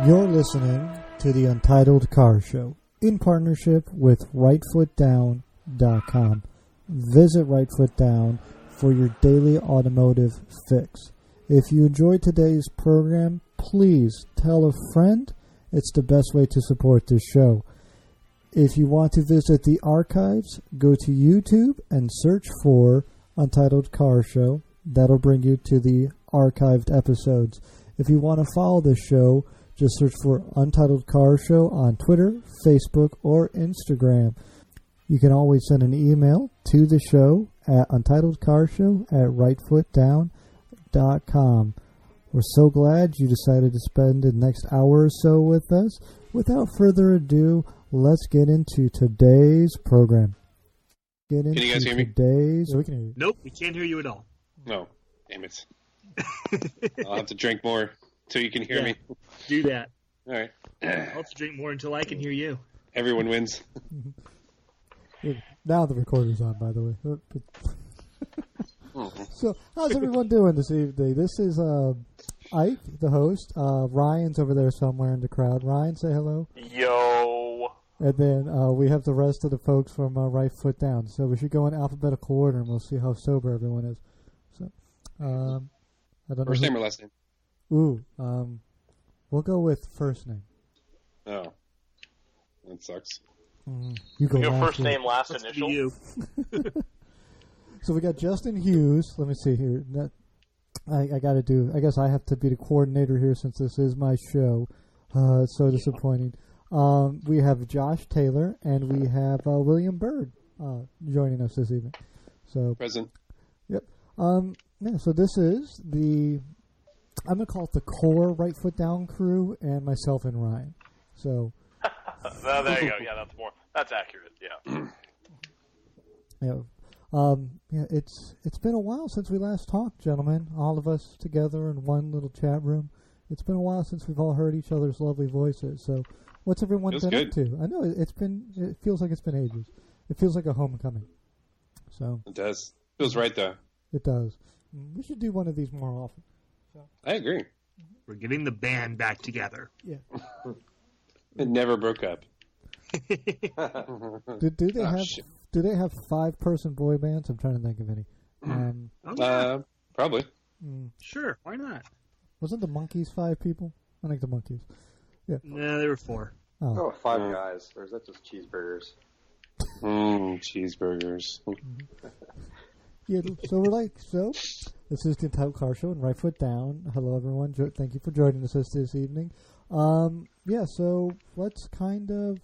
You're listening to the Untitled Car Show in partnership with RightFootDown.com. Visit RightFootDown for your daily automotive fix. If you enjoyed today's program, please tell a friend. It's the best way to support this show. If you want to visit the archives, go to YouTube and search for Untitled Car Show. That'll bring you to the archived episodes. If you want to follow the show, just search for Untitled Car Show on Twitter, Facebook, or Instagram. You can always send an email to the show at untitledcarshow@rightfootdown.com. We're so glad you decided to spend the next hour or so with us. Without further ado, let's get into today's program. Can you guys hear me? We can hear you. Nope, we can't hear you at all. No, damn it. I'll have to drink more so you can hear me. Do that. All right. I'll have to drink more until I can hear you. Everyone wins. Now the recorder's on, by the way. So, how's everyone doing this evening? This is Ike, the host. Ryan's over there somewhere in the crowd. Ryan, say hello. Yo. And then we have the rest of the folks from Right Foot Down. So we should go in alphabetical order, and we'll see how sober everyone is. So, I don't know. First name or last name? Ooh, we'll go with first name. Oh, that sucks. You go last. First name, last initial. You. So we got Justin Hughes. Let me see here. I got to do. I guess I have to be the coordinator here since this is my show. It's so disappointing. We have Josh Taylor and we have William Bird joining us this evening. So present. Yep. Yeah. So this is the. I'm gonna call it the core Right Foot Down crew and myself and Ryan. So. There you go. Yeah, that's accurate. Yeah. Yeah. Yeah, it's been a while since we last talked, gentlemen. All of us together in one little chat room. It's been a while since we've all heard each other's lovely voices. So, what's everyone been up to? I know it feels like it's been ages. It feels like a homecoming. So it does. Feels right though. It does. We should do one of these more often. So. I agree. We're getting the band back together. Yeah. It never broke up. Do they have 5-person boy bands? I'm trying to think of any. Probably. Sure, why not? Wasn't the Monkees 5 people? I think the Monkees. Yeah. No, they were 4. Oh, 5 guys. Or is that just cheeseburgers? Cheeseburgers. Yeah, so this is the Entitled Car Show and Right Foot Down. Hello, everyone. Thank you for joining us this evening. Yeah, so let's kind of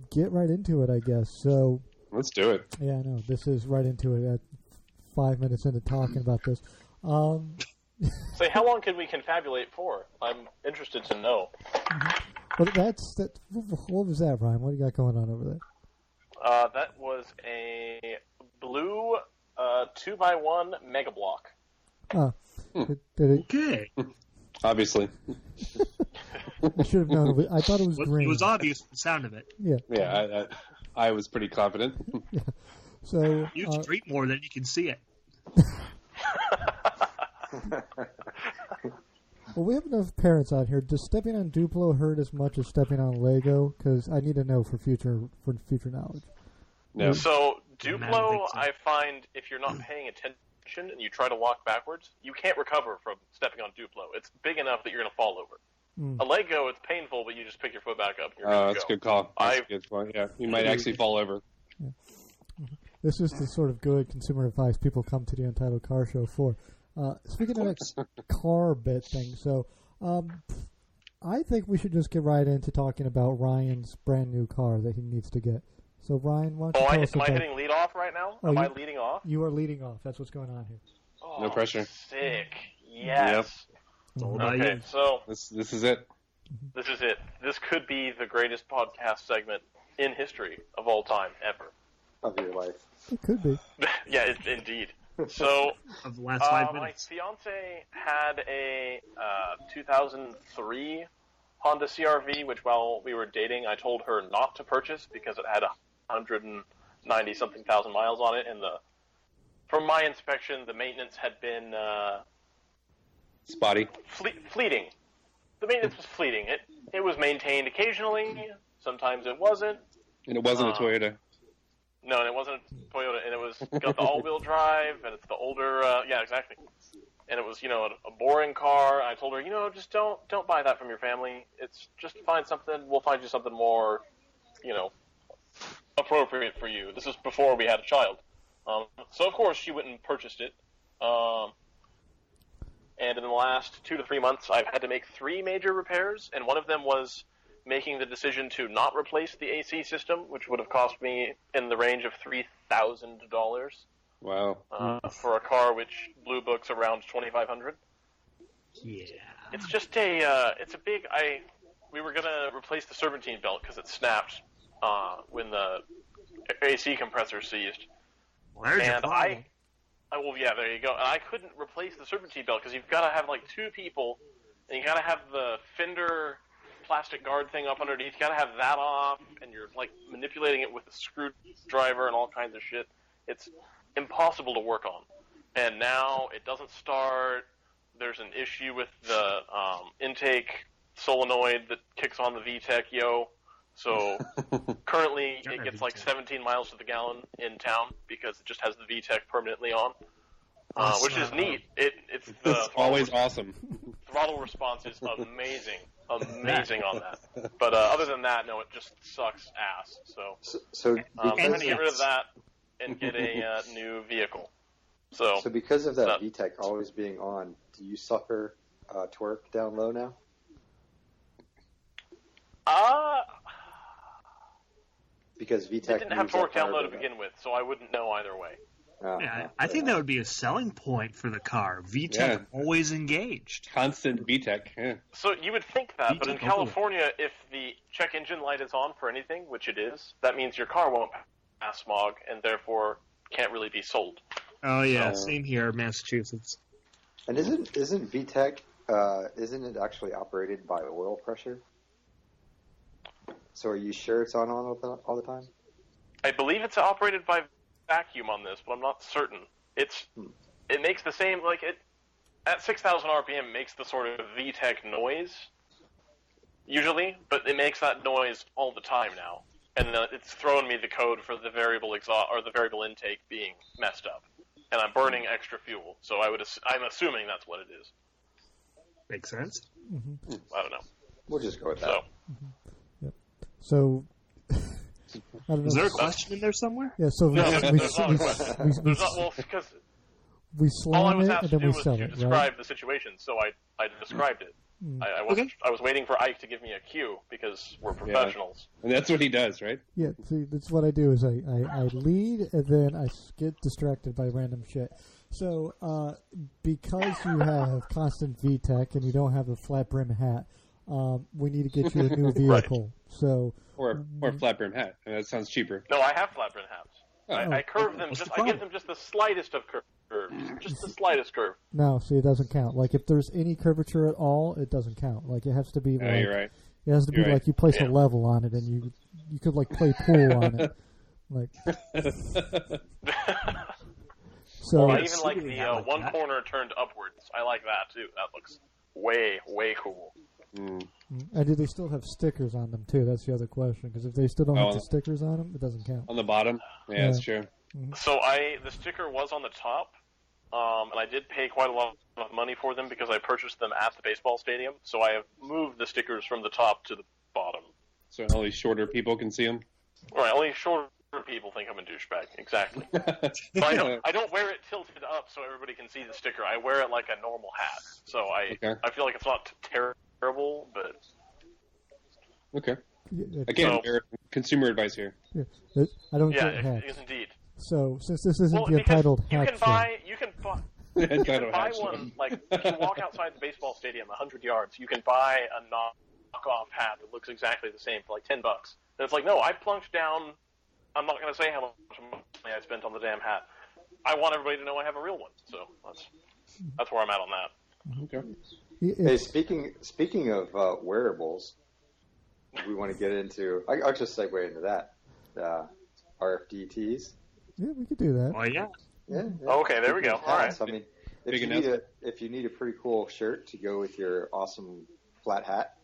get right into it, I guess. So let's do it. Yeah, I know. This is right into it at 5 minutes into talking about this. Say, how long can we confabulate for? I'm interested to know. Well, what was that, Ryan? What do you got going on over there? That was a blue 2x1 Mega Block. Oh. Did it? Okay. Obviously. I should have known. I thought it was green. It was obvious, the sound of it. Yeah. Yeah, I was pretty confident. Yeah. So you street more than you can see it. Well, we have enough parents out here. Does stepping on Duplo hurt as much as stepping on Lego? Because I need to know for future knowledge. No. So Duplo, I find if you're not paying attention and you try to walk backwards, you can't recover from stepping on Duplo. It's big enough that you're going to fall over. A Lego, it's painful, but you just pick your foot back up. And you're that's a good call. That's a good one. Yeah, you might actually fall over. Yeah. This is the sort of good consumer advice people come to the Untitled Car Show for. Speaking of that car bit thing, so I think we should just get right into talking about Ryan's brand new car that he needs to get. So, Ryan, why don't you tell us am I hitting lead off right now? Am I leading off? You are leading off. That's what's going on here. Oh, no pressure. Sick. Yes. Yep. Okay, so this is it. This is it. This could be the greatest podcast segment in history of all time, ever. Of your life. It could be. Yeah, indeed. So, of the last 5 my minutes. fiance had a 2003 Honda CR-V, which while we were dating, I told her not to purchase because it had 190-something thousand miles on it, and from my inspection, the maintenance had been Spotty. fleeting. The maintenance was fleeting. It was maintained occasionally. Sometimes it wasn't. And it wasn't a Toyota. No, and it wasn't a Toyota, and it was got the all-wheel drive, and it's the older, yeah, exactly. And it was, a boring car. I told her, just don't buy that from your family. It's just find something. We'll find you something more, appropriate for you. This is before we had a child. So of course she went and purchased it. And in the last 2 to 3 months, I've had to make 3 major repairs, and one of them was making the decision to not replace the AC system, which would have cost me in the range of $3,000. Wow. For a car which Blue Book's around $2,500. Yeah. It's just it's a big, we were gonna replace the serpentine belt because it snapped, when the AC compressor seized. Well, there's your problem. Well, yeah, there you go. And I couldn't replace the serpentine belt because you've got to have 2 people, and you got to have the fender plastic guard thing up underneath. You got to have that off, and you're manipulating it with a screwdriver and all kinds of shit. It's impossible to work on. And now it doesn't start. There's an issue with the intake solenoid that kicks on the VTEC yo. So currently it gets 17 miles to the gallon in town because it just has the VTEC permanently on, which is neat. It's always awesome. Throttle response is amazing on that. But other than that, no, it just sucks ass. So I'm trying to get rid of that and get a new vehicle. So because of that VTEC always being on, do you suffer torque down low now? Because VTEC didn't have torque down low to begin with, so I wouldn't know either way. Yeah, I think that would be a selling point for the car. VTEC always engaged. Constant VTEC, yeah. So you would think that, but in California, if the check engine light is on for anything, which it is, that means your car won't pass smog and therefore can't really be sold. Oh, yeah, same here, Massachusetts. And isn't VTEC, isn't it actually operated by oil pressure? So are you sure it's on all the time? I believe it's operated by vacuum on this, but I'm not certain. It makes the same, at 6,000 RPM, it makes the sort of VTEC noise, usually, but it makes that noise all the time now. And it's throwing me the code for the variable exhaust, or the variable intake being messed up. And I'm burning extra fuel, so I'm assuming that's what it is. Makes sense. Mm-hmm. I don't know. We'll just go with that. So. Mm-hmm. Yep. So, I don't know. Is there a question in there somewhere? Yeah, so we slam it and then we sell it, right? Describe the situation, so I described it. I was waiting for Ike to give me a cue because we're professionals. Yeah. And that's what he does, right? Yeah, see, that's what I do is I lead and then I get distracted by random shit. So, because you have constant VTEC and you don't have a flat brim hat, we need to get you a new vehicle. Right. So, or a flat brim hat. That sounds cheaper. No, I have flat brim hats. I curve them. I give them just the slightest of curves. Just the slightest curve. No, see, it doesn't count. If there's any curvature at all, it doesn't count. It has to be you're right. It has to be you place a level on it, and you could play pool on it. So I even like the one corner turned upwards. I like that too. That looks way cool. Mm. And do they still have stickers on them too? That's the other question. Because if they still don't have the stickers on them, it doesn't count. On the bottom, yeah, that's true. Mm-hmm. So the sticker was on the top, and I did pay quite a lot of money for them because I purchased them at the baseball stadium. So I have moved the stickers from the top to the bottom. So only shorter people can see them. Right, only shorter people think I'm a douchebag. Exactly. So I don't wear it tilted up so everybody can see the sticker. I wear it like a normal hat. So I feel like it's not terrible, but okay. Again, consumer advice here. Yeah, I don't get hats. Yes, indeed. So, since this isn't the entitled hat you can buy one, if you walk outside the baseball stadium 100 yards, you can buy a knockoff hat that looks exactly the same for $10. And it's no, I plunked down, I'm not going to say how much money I spent on the damn hat. I want everybody to know I have a real one, so that's where I'm at on that. Okay. Hey, speaking of wearables, we want to get into, I'll just segue into that, RFD tees. Yeah, we could do that. Oh, yeah. Yeah. Okay, there we go. All right. I mean, Big if you need a pretty cool shirt to go with your awesome flat hat,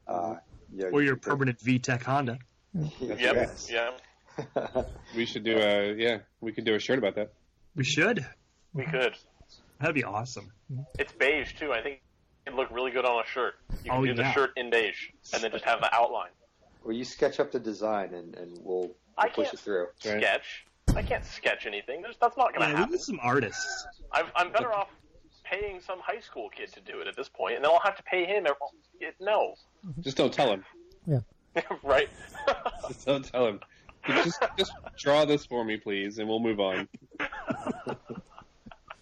or your permanent VTEC Honda. Yep. We should do we could do a shirt about that. We should. We could. That'd be awesome. It's beige too. I think it'd look really good on a shirt. You can do the shirt in beige and then just have the outline. Well, you sketch up the design and we'll push it through. Sketch. I can't sketch anything. That's not going to happen. We need some artists. I'm better off paying some high school kid to do it at this point, and then I'll have to pay him. No. Just don't tell him. Yeah. Right. Just don't tell him. Just draw this for me, please, and we'll move on.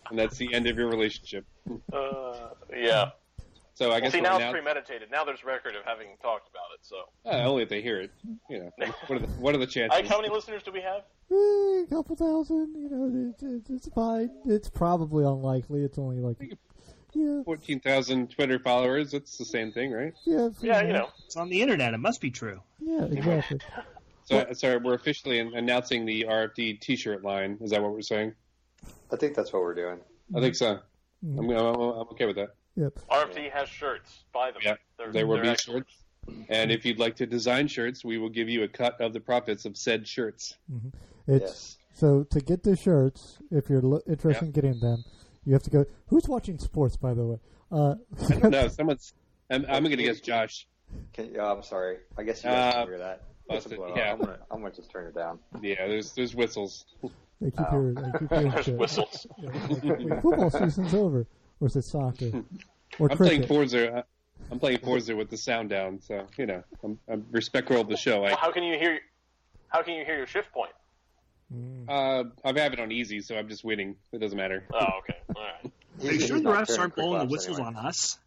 And that's the end of your relationship. Yeah. So I guess now it's premeditated. Now there's record of having talked about it. So only if they hear it. What are the chances? How many listeners do we have? A couple thousand. It's fine. It's probably unlikely. It's only 14,000 Twitter followers. It's the same thing, right? Yeah. It's on the internet. It must be true. Yeah, exactly. So we're officially announcing the RFD T-shirt line. Is that what we're saying? I think that's what we're doing. I think so. I'm okay with that. Yep. RFD has shirts. Buy them. Yeah, there will be shirts. And if you'd like to design shirts, we will give you a cut of the profits of said shirts. Mm-hmm. So to get the shirts, if you're interested in getting them, you have to go. Who's watching sports, by the way? I don't know. I'm going to guess Josh. I'm sorry. I guess you guys can hear that. I'm gonna just turn it down. Yeah, there's whistles. I keep hearing there's whistles. Football season's over. Or is it soccer? Or I'm cricket? playing Forza with the sound down, so I'm respectful of the show. Well, how can you hear your shift point? I have it on easy, so I'm just waiting. It doesn't matter. Oh, okay. All right. Are you sure the refs aren't blowing the whistles on us?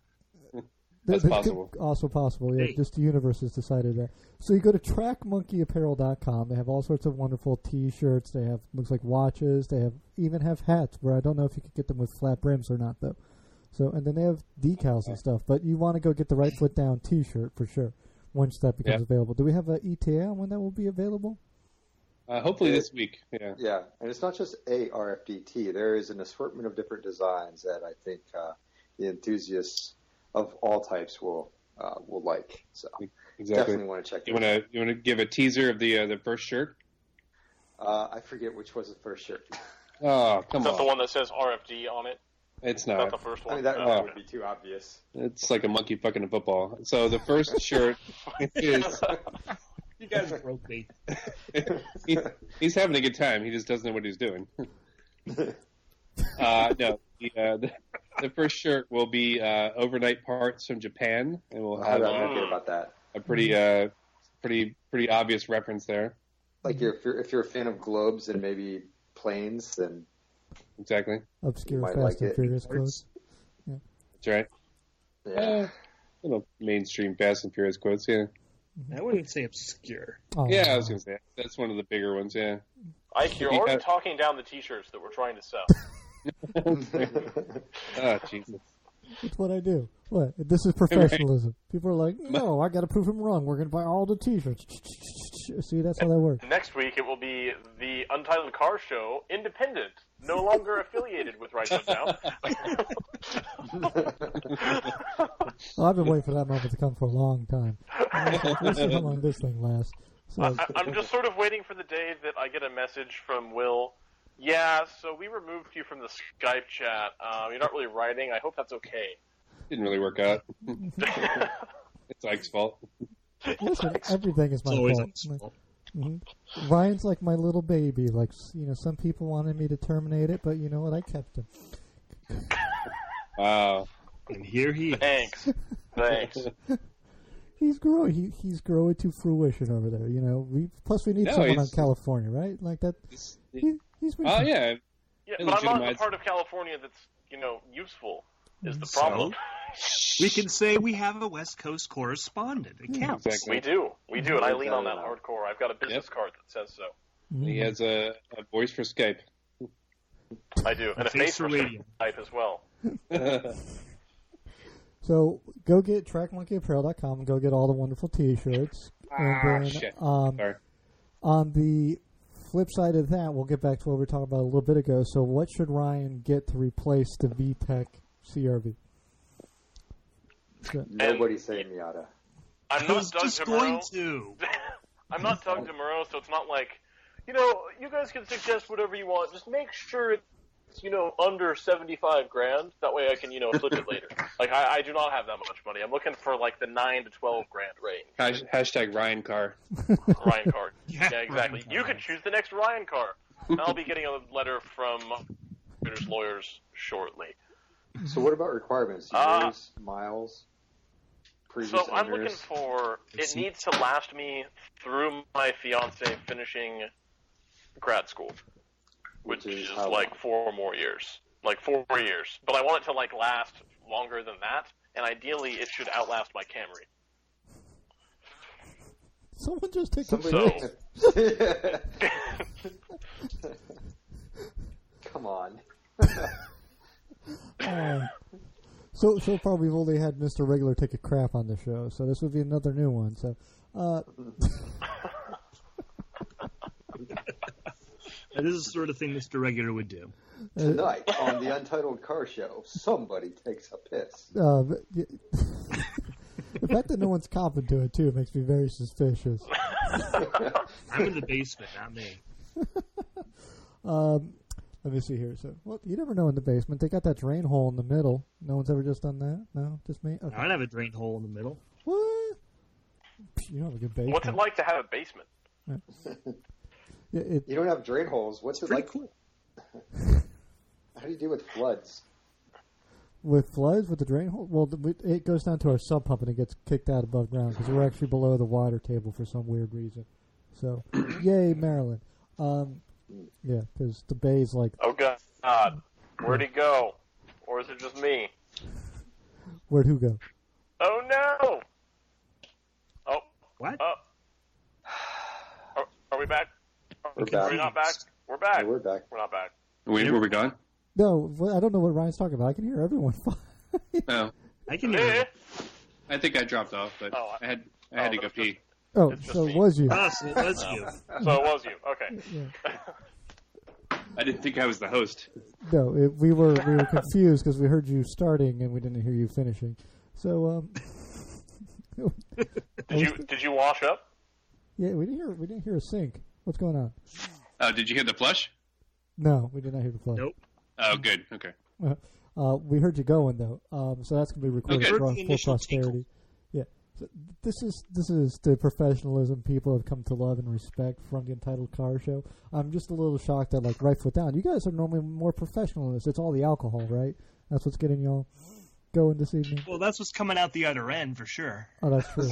That's possible. Also possible, yeah. Hey. Just the universe has decided that. So you go to trackmonkeyapparel.com. They have all sorts of wonderful T-shirts. They have looks like watches. They even have hats. Where I don't know if you could get them with flat brims or not, though. So and then they have decals and stuff. But you want to go get the right foot down T-shirt for sure once that becomes available. Do we have an ETA on when that will be available? Hopefully this week. Yeah. Yeah, and it's not just a RFDT. There is an assortment of different designs that I think the enthusiasts of all types will like. So definitely want to check. You want to give a teaser of the first shirt? I forget which was the first shirt. Oh, come on! Is that the one that says RFD on it? It's Is not. that the first one? I mean, that would be too obvious. It's like a monkey fucking a football. So the first shirt is. You guys broke me. He's having a good time. He just doesn't know what he's doing. No, the first shirt will be overnight parts from Japan, and we'll have about that. A pretty obvious reference there. Like if you're a fan of globes and maybe planes, then exactly obscure might Fast like and it. Furious quotes. Yeah. That's right. Yeah. Little mainstream Fast and Furious quotes. Yeah. I wouldn't say obscure. Oh, Yeah, I was gonna say that's one of the bigger ones. Yeah. Ike, you're already talking down the T-shirts that we're trying to sell. Oh, Jesus. That's what I do. What? This is professionalism. People are like, no, I got to prove him wrong. We're going to buy all the T-shirts. See, that's how that works. Next week it will be the Untitled Car Show, independent, no longer affiliated with Right Foot Down. Well, I've been waiting for that moment to come for a long time. Let's see how long this thing lasts. So, I'm just sort of waiting for the day that I get a message from Will. Yeah, so we removed you from the Skype chat. You're not really writing. I hope that's okay. Didn't really work out. It's Ike's fault. listen, everything is my fault. Mm-hmm. Ryan's like my little baby. Like, some people wanted me to terminate it, but you know what? I kept him. Wow. And here he is. Thanks. He's growing. He's growing to fruition over there. Plus we need someone on California, right? Like that. He's been. Oh yeah. Yeah, but I'm not in the part of California that's useful. Is the problem? So, we can say we have a West Coast correspondent. It counts. Exactly. We do, and I lean on that hardcore. I've got a business card that says so. He has a voice for Skype. I do, and a face for radio Skype as well. So go get trackmonkeyapparel.com and go get all the wonderful T-shirts. And then shit. on the flip side of that, we'll get back to what we were talking about a little bit ago. So what should Ryan get to replace the VTEC CRV? Nobody say Miata. I'm not Doug DeMuro. I'm not Doug DeMuro, so it's not like, you guys can suggest whatever you want. Just make sure it's, under $75,000. That way I can, flip it later. Like, I do not have that much money. I'm looking for, like, the $9,000 to $12,000 range. Hashtag Ryan car. Ryan car. Yeah, exactly. You can choose the next Ryan car. And I'll be getting a letter from lawyers shortly. So what about requirements? Years, miles? So I'm looking for, it needs to last me through my fiance finishing grad school, which is like 4 more years. Like 4 years. But I want it to last longer than that, and ideally it should outlast my Camry. Someone just take a Come on. So far we've only had Mr. Regular take a crap on the show, so this would be another new one. So, that is the sort of thing Mr. Regular would do. Tonight on the Untitled Car Show, somebody takes a piss. The fact that no one's copping to it too makes me very suspicious. I'm in the basement, not me. Let me see here. So, well, you never know in the basement. They got that drain hole in the middle. No one's ever just done that? No? Just me? Okay. I don't have a drain hole in the middle. What? You don't have a good basement. What's it like to have a basement? Yeah, you don't have drain holes. What's it like? Cool. How do you deal with floods? With floods? With the drain hole? Well, it goes down to our sub pump and it gets kicked out above ground because we're actually below the water table for some weird reason. So, yay, Maryland. Yeah, because the bay's like... Oh, God. Where'd he go? Or is it just me? Where'd who go? Oh, no! Oh. What? Are we back? We're back. Are we not back? We're back. Yeah, we're back. We're not back. Were we gone? No, I don't know what Ryan's talking about. I can hear everyone fine. Oh. I can hear you. I think I dropped off, but I had to go pee. Oh, so it was you. Oh, so it was you. So it was you. Okay. Yeah. I didn't think I was the host. No, we were confused because we heard you starting and we didn't hear you finishing. So, Did you wash up? Yeah, we didn't hear a sink. What's going on? Oh, did you hear the flush? No, we did not hear the flush. Nope. Oh, good. Okay. We heard you going though, so that's gonna be recorded for posterity. Tinkle. Yeah, so this is the professionalism people have come to love and respect from the Entitled Car Show. I'm just a little shocked that Right Foot Down. You guys are normally more professional in this. It's all the alcohol, right? That's what's getting y'all going this evening. Well, that's what's coming out the other end for sure. Oh, that's true.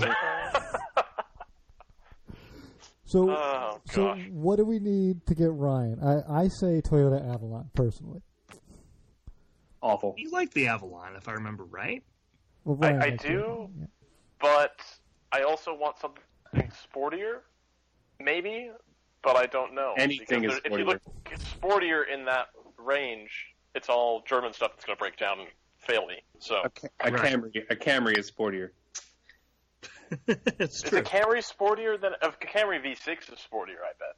So what do we need to get Ryan? I say Toyota Avalon, personally. Awful. You like the Avalon, if I remember right. Well, I do, but I also want something sportier, maybe, but I don't know. Anything is sportier. If you look sportier in that range, it's all German stuff that's going to break down and fail me. So a Camry is sportier. It's is true. a Camry sportier than a Camry V6 is sportier? I bet.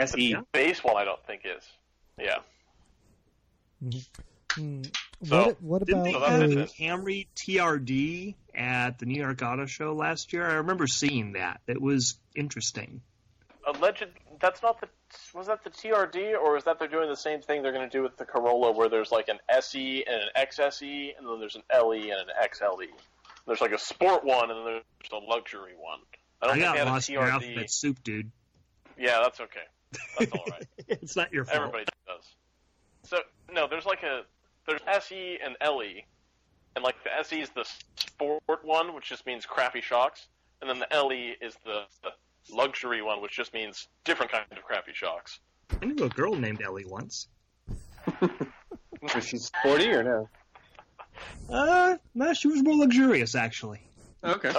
SE. The base one, I don't think is. Yeah. Mm-hmm. So, what Didn't about they have a Camry TRD at the New York Auto Show last year? I remember seeing that. It was interesting. That's not was that the TRD, or is that they're doing the same thing they're going to do with the Corolla, where there's like an SE and an XSE, and then there's an LE and an XLE. There's like a sport one, and then there's a luxury one. I don't think they got had lost a in your TRD. alphabet soup, dude. Yeah, that's okay. That's all right. It's not your fault. Everybody does. So no, there's SE and LE, and like the SE is the sport one, which just means crappy shocks, and then the LE is the luxury one, which just means different kind of crappy shocks. I knew a girl named Ellie once. Was she sporty or no? No, she was more luxurious, actually. Okay.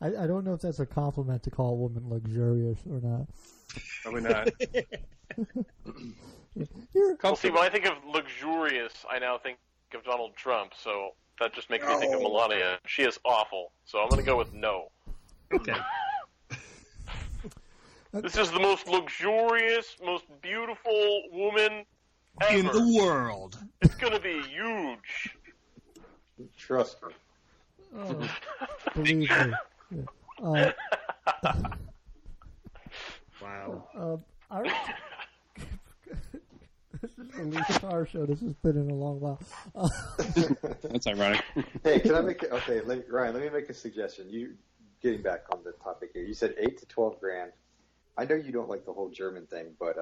I don't know if that's a compliment to call a woman luxurious or not. Probably not. Well, see, when I think of luxurious, I now think of Donald Trump, so that just makes me think of Melania. She is awful, so I'm going to go with no. Okay. This is the most luxurious, most beautiful woman ever. In the world. It's going to be huge. Trust me. Oh, believe me. Yeah. Wow. This is the least car show this has been in a long while. That's ironic. Hey, can I make Ryan, let me make a suggestion. You getting back on the topic here. You said 8 to 12 grand. I know you don't like the whole German thing, but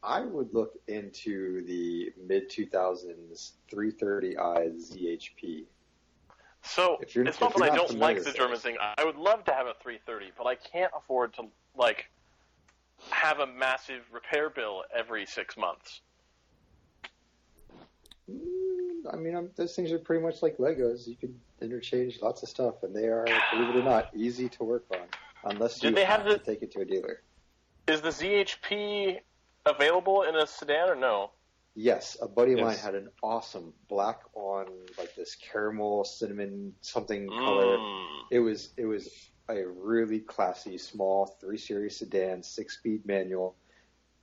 I would look into the mid 2000s 330i ZHP. So it's not that I don't like the German thing. I would love to have a 330, but I can't afford to have a massive repair bill every 6 months. I mean, those things are pretty much like Legos. You can interchange lots of stuff, and they are, believe it or not, easy to work on, unless you have to take it to a dealer. Is the ZHP available in a sedan or no? Yes, a buddy of mine had an awesome black on like this caramel cinnamon something color. It was a really classy small 3 Series sedan, 6-speed manual.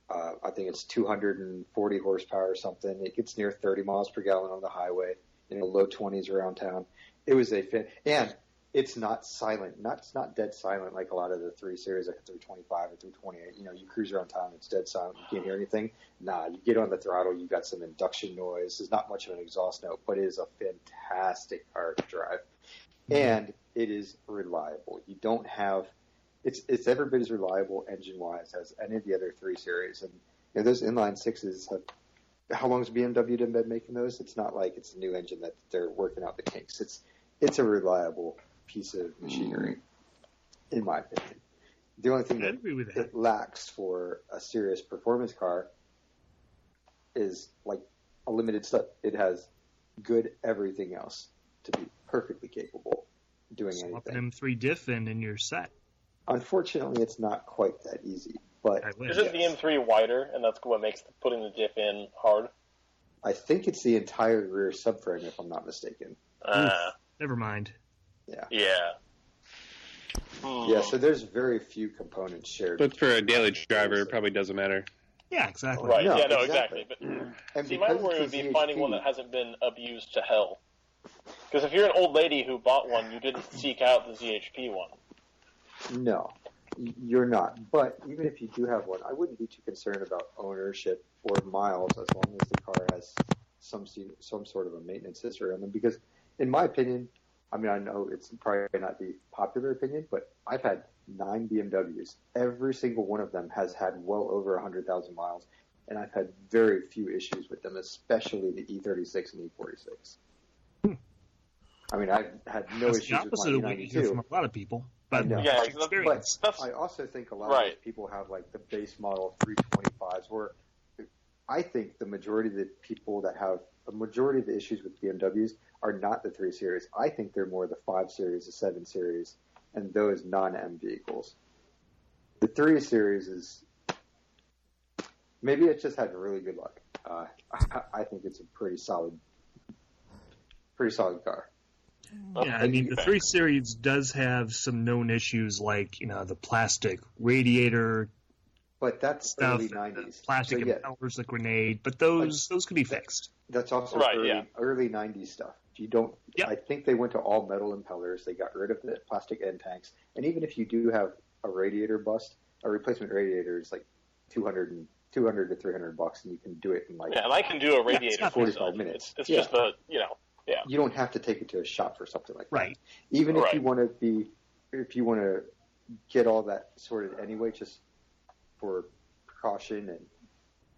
I think it's 240 horsepower or something. It gets near 30 miles per gallon on the highway, low 20s around town. It was and it's not silent. It's not dead silent like a lot of the 3 Series, like a 325 or 328. You cruise around town, it's dead silent. You can't hear anything. Nah, you get on the throttle, you got some induction noise. There's not much of an exhaust note, but it is a fantastic car to drive. And it is reliable. You don't have it's every bit as reliable engine-wise as any of the other 3 Series. And those inline sixes have. How long has BMW been making those? It's not like it's a new engine that they're working out the kinks. It's a reliable piece of machinery, in my opinion. The only thing that it lacks for a serious performance car is like a limited stuff. It has good everything else to be perfectly capable of doing anything. Swap an M3 diff in your set. Unfortunately, it's not quite that easy. But isn't the M3 wider, and that's what makes putting the diff in hard? I think it's the entire rear subframe, if I'm not mistaken. Never mind. Yeah. Yeah. Yeah, so there's very few components shared. But for a daily driver, it probably doesn't matter. Yeah, exactly. Right, no, exactly. But see, my worry would be finding one that hasn't been abused to hell. Because if you're an old lady who bought one, you didn't seek out the ZHP one. No, you're not. But even if you do have one, I wouldn't be too concerned about ownership or miles as long as the car has some sort of a maintenance history on them. Because in my opinion, I mean, I know it's probably not the popular opinion, but I've had 9 BMWs. Every single one of them has had well over 100,000 miles, and I've had very few issues with them, especially the E36 and E46. I mean, I've had no issues with my E92. That's the opposite of what you hear from a lot of people. But yeah, but I also think a lot of people have like the base model 325s, where I think the majority of the people that have a majority of the issues with BMWs are not the 3 Series. I think they're more the 5 Series, the 7 Series, and those non-M vehicles. The 3 Series is maybe it just had really good luck. I think it's a pretty solid car. Yeah, I mean, the 3 Series does have some known issues like, the plastic radiator. But that's stuff, early 90s. Plastic impellers, the grenade, but those could be fixed. That's also early 90s stuff. You don't. Yep. I think they went to all metal impellers. They got rid of the plastic end tanks. And even if you do have a radiator bust, a replacement radiator is like $200 to $300, and you can do it in like and I can do a radiator in 45 minutes. It's just the You don't have to take it to a shop for something like that. Right. Even if you want to get all that sorted anyway, just for precaution and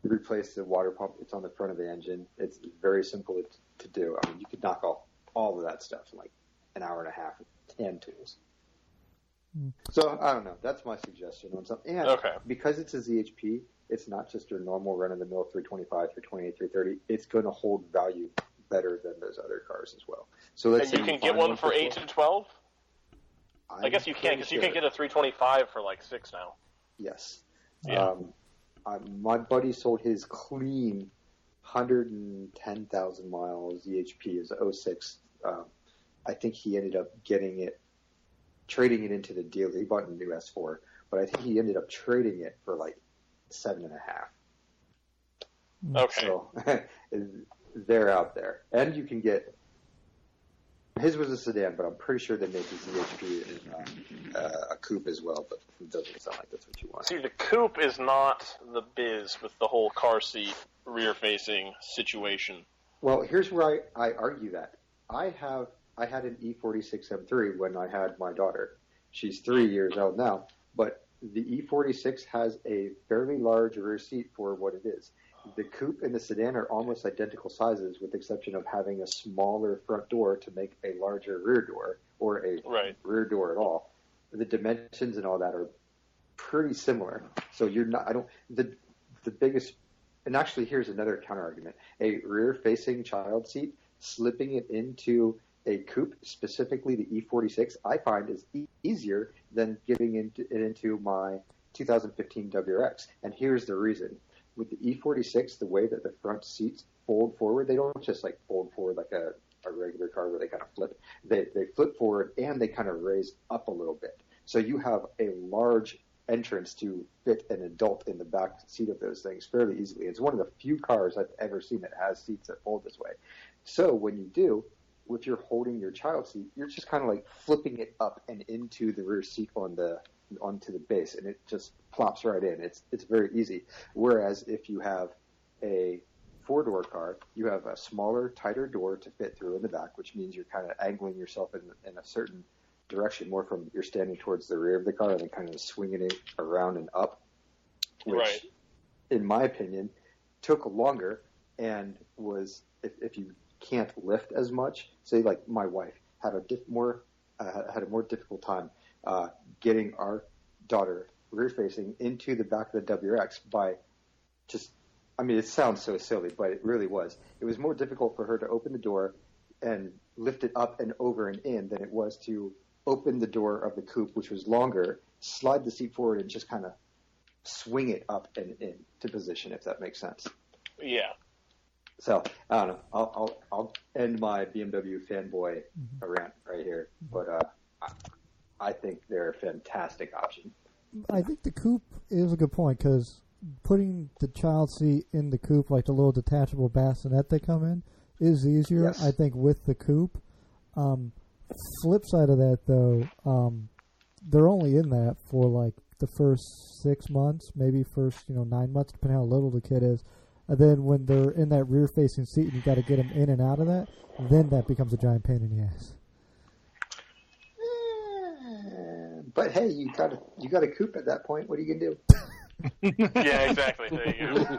replace the water pump. It's on the front of the engine. It's very simple to do. I mean, you could knock off all of that stuff in like an hour and a half with 10 tools. So, I don't know. That's my suggestion on something. And because it's a ZHP, it's not just your normal run-of-the-mill 325, 328, 330. It's going to hold value better than those other cars as well. So let's say you can get one for 8 to 12? I guess you can, because you can get a 325 for like 6 now. Yes. Yeah. My buddy sold his clean 110,000 miles ZHP as a 06. I think he ended up trading it into the dealer. He bought a new S4, but I think he ended up trading it for like 7.5. Okay. So they're out there, and you can get. His was a sedan, but I'm pretty sure they make the ZHP in a coupe as well. But it doesn't sound like that's what you want. See, the coupe is not the biz with the whole car seat rear-facing situation. Well, here's where I argue that. I had an E46 M3 when I had my daughter. She's 3 years old now, but the E46 has a fairly large rear seat for what it is. The coupe and the sedan are almost identical sizes, with the exception of having a smaller front door to make a larger rear door, or a rear door at all. The dimensions and all that are pretty similar. So you're not. I don't. The biggest. And actually, here's another counter argument: a rear-facing child seat, slipping it into a coupe, specifically the E46, I find is easier than getting it into my 2015 WRX. And here's the reason. With the E46, the way that the front seats fold forward, they don't just like fold forward like a regular car where they kind of flip. They flip forward and they kind of raise up a little bit. So you have a large entrance to fit an adult in the back seat of those things fairly easily. It's one of the few cars I've ever seen that has seats that fold this way. So when you do, if you're holding your child seat, you're just kind of like flipping it up and into the rear seat onto the base, and it just plops right in. It's very easy. Whereas if you have a 4-door car, you have a smaller, tighter door to fit through in the back, which means you're kind of angling yourself in a certain direction, more from you're standing towards the rear of the car and then kind of swinging it around and up, which, in my opinion, took longer and was, if you can't lift as much, say like my wife had a more difficult time getting our daughter rear-facing into the back of the WRX by just, I mean, it sounds so silly, but it really was. It was more difficult for her to open the door and lift it up and over and in than it was to open the door of the coupe, which was longer, slide the seat forward, and just kind of swing it up and in to position, if that makes sense. Yeah. So, I don't know. I'll end my BMW fanboy rant right here, but I think they're a fantastic option. I think the coupe is a good point, because putting the child seat in the coupe, like the little detachable bassinet they come in, is easier, yes. I think, with the coupe. Flip side of that, though, they're only in that for like the first 6 months, maybe first 9 months, depending how little the kid is. And then when they're in that rear-facing seat and you got to get them in and out of that, then that becomes a giant pain in the ass. But hey, you got a coupe at that point. What are you gonna do? Yeah, exactly. There you go.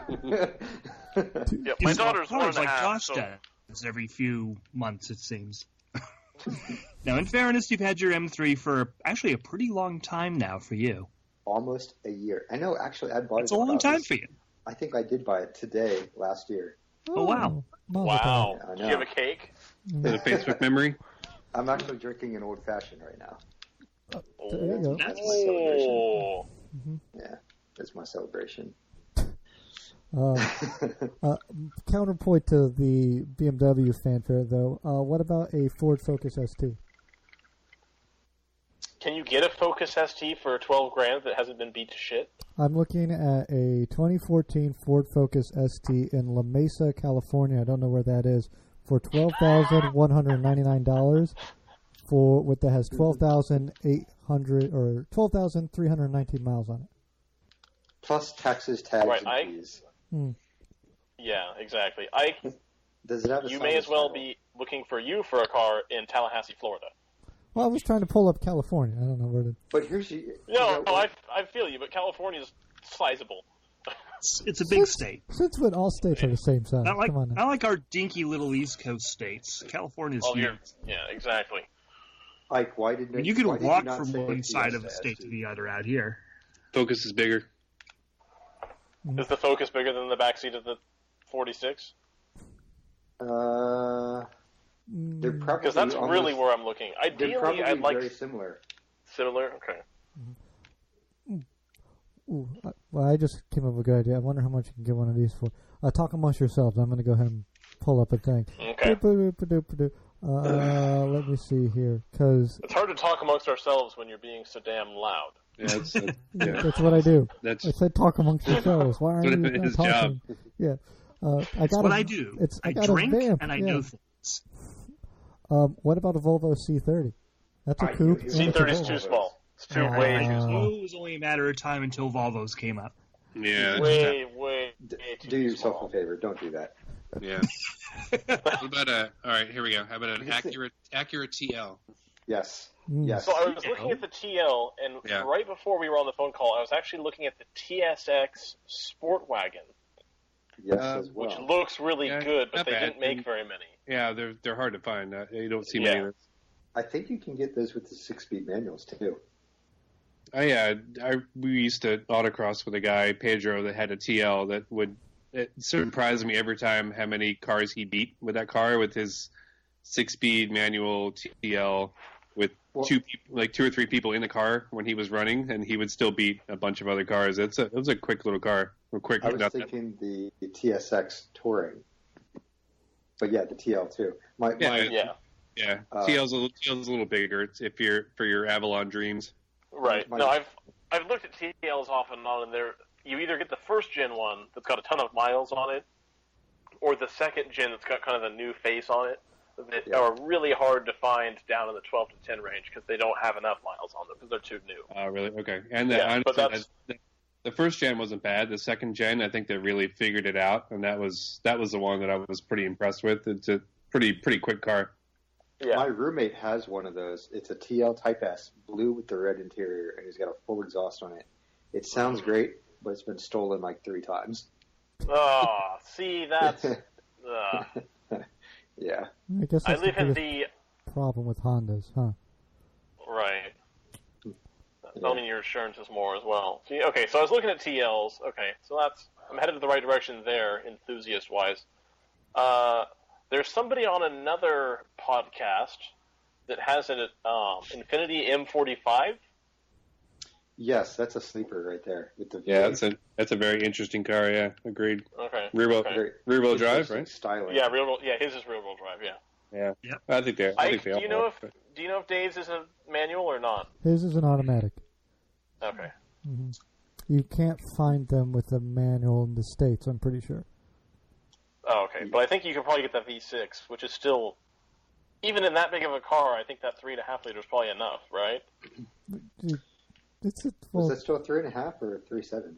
Yeah, my daughter's 1.5. Like Josh does every few months, it seems. Now, in fairness, you've had your M3 for actually a pretty long time now for you. Almost a year. I know. Actually, I bought it. It's a long time for you. I think I did buy it last year. Oh wow! Wow! Yeah, do you have a cake? Is it a Facebook memory? I'm actually drinking an old fashioned right now. There you go. That's my celebration. Yeah, that's my celebration. Counterpoint to the BMW fanfare, though. What about a Ford Focus ST? Can you get a Focus ST for $12,000 that hasn't been beat to shit? I'm looking at a 2014 Ford Focus ST in La Mesa, California. I don't know where that is. For $12,199 for what that has 12,800 or 12,319 miles on it. Plus taxes, tags, and fees. Yeah, exactly. Does it have you may as well be looking for a car in Tallahassee, Florida. Well, I was trying to pull up California. I don't know where to... But here's I feel you, but California's sizable. It's a big state. Since when all states are the same size? Not like, come on now. Not like our dinky little East Coast states. California's huge. Yeah, exactly. Ike, why did you could walk from one side of the state to the other out here. Focus is bigger. Is the Focus bigger than the backseat of the 46? They're probably because that's really where I'm looking. Ideally, I'd like very similar. Similar, okay. Ooh, well, I just came up with a good idea. I wonder how much you can get one of these for. Talk amongst yourselves. I'm going to go ahead and pull up a thing. Okay. Let me see here, because it's hard to talk amongst ourselves when you're being so damn loud. Yeah, that's what I do. I said talk amongst yourselves. Why aren't you not his talking? job. Yeah, That's what I do. I drink and I know things. What about a Volvo C30? That's a coupe. C30 is too small. It's too way too small. It was only a matter of time until Volvos came up. Yeah. Way too Do yourself small. a favor. Don't do that. Yeah. What about all right, here we go. How about an Acura TL? Yes. Mm. Yes. So I was looking at the TL, and right before we were on the phone call, I was actually looking at the TSX Sport Wagon. Yes, as well. Which looks really good, but they didn't make very many. Yeah, they're hard to find. You don't see many of those. I think you can get those with the 6-speed manuals too. We used to autocross with a guy, Pedro, that had a TL that it surprised me every time how many cars he beat with that car, with his 6-speed manual TL with two or three people in the car when he was running, and he would still beat a bunch of other cars. It was a quick little car. I was thinking the TSX Touring, but yeah, the TL too. TL's a little bigger. It's for your Avalon dreams. Right. No, I've looked at TLs off and on, and you either get the first gen one that's got a ton of miles on it, or the second gen that's got kind of a new face on it that are really hard to find down in the 12 to 10 range because they don't have enough miles on them because they're too new. Oh, really? Okay. And the first gen wasn't bad. The second gen, I think they really figured it out, and that was the one that I was pretty impressed with. It's a pretty quick car. Yeah. My roommate has one of those. It's a TL Type S, blue with the red interior, and he's got a full exhaust on it. It sounds great, but it's been stolen like 3 times. Oh, see, that's... Yeah. I guess that's I live in the problem with Hondas, huh? Right. I mean, your insurance is more as well. See, okay, so I was looking at TLs. Okay, so I'm headed in the right direction there, enthusiast-wise. There's somebody on another podcast that has an Infiniti M45. Yes, that's a sleeper right there. With the that's a very interesting car. Yeah, agreed. Okay. Rear-wheel drive, right? Styling. Yeah, his is rear-wheel drive. Yeah. Yeah. Yep. I think they. Do you know if Dave's is a manual or not? His is an automatic. Okay. Mm-hmm. You can't find them with a manual in the States, I'm pretty sure. Oh, okay. But I think you could probably get the V6, which is still, even in that big of a car, I think that 3.5 liter is probably enough, right? Was that still a 3.5 or a 3.7?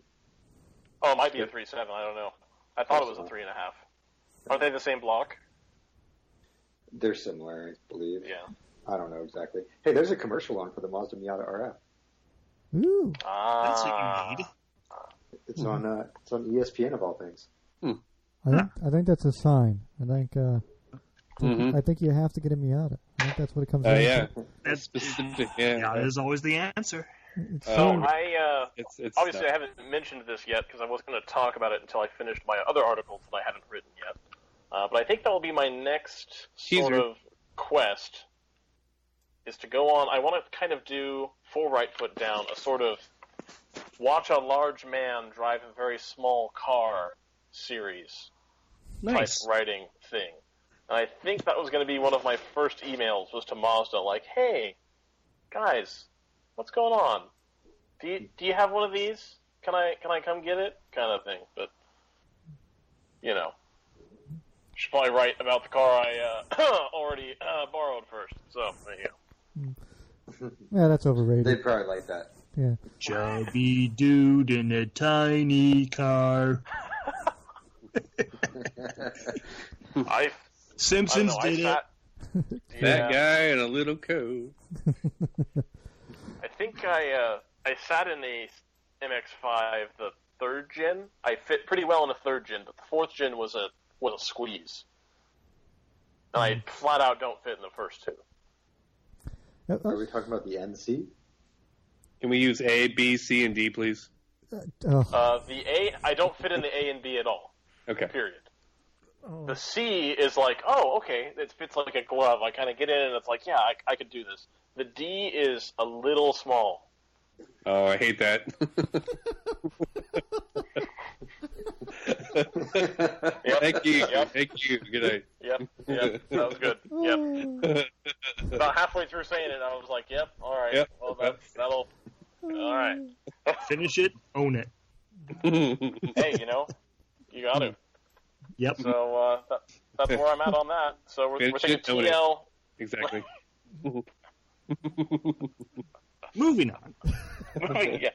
Oh, it might be a 3.7. I don't know. I thought it was a 3.5. Aren't they the same block? They're similar, I believe. Yeah. I don't know exactly. Hey, there's a commercial on for the Mazda Miata RF. Ooh. That's what you need. It's on ESPN of all things. I think that's a sign. I think you have to get a Miata. I think that's what it comes down to. That's specific. Miata is always the answer. Obviously I haven't mentioned this yet because I wasn't going to talk about it until I finished my other articles that I haven't written yet. But I think that will be my next sort of quest, is to go on. I want to kind of do full right foot down, a sort of watch a large man drive a very small car series type writing thing. And I think that was going to be one of my first emails was to Mazda, like, hey, guys, what's going on? Do you have one of these? Can I come get it? Kind of thing. But, should probably write about the car I already borrowed first. So, there you go. Yeah, that's overrated. They'd probably like that. Yeah. Chubby dude in a tiny car. Simpsons did it. That guy in a little coat. I think I sat in a MX-5, the 3rd gen. I fit pretty well in the 3rd gen, but the 4th gen was a squeeze. And I flat out don't fit in the first 2. Are we talking about the NC? Can we use A, B, C, and D, please? The A, I don't fit in the A and B at all. Okay. Period. The C is like, oh, okay, it fits like a glove. I kind of get in and it's like, yeah, I could do this. The D is a little small. Oh, I hate that. Thank you. Thank you. Good night. Yep. That was good. Yep. About halfway through saying it, I was like, "Yep, all right. Yep. Well, that'll all right." Finish it, own it. Hey, you got to. Yep. So that's where I'm at on that. So we're thinking TL. Exactly. Moving on. Yeah.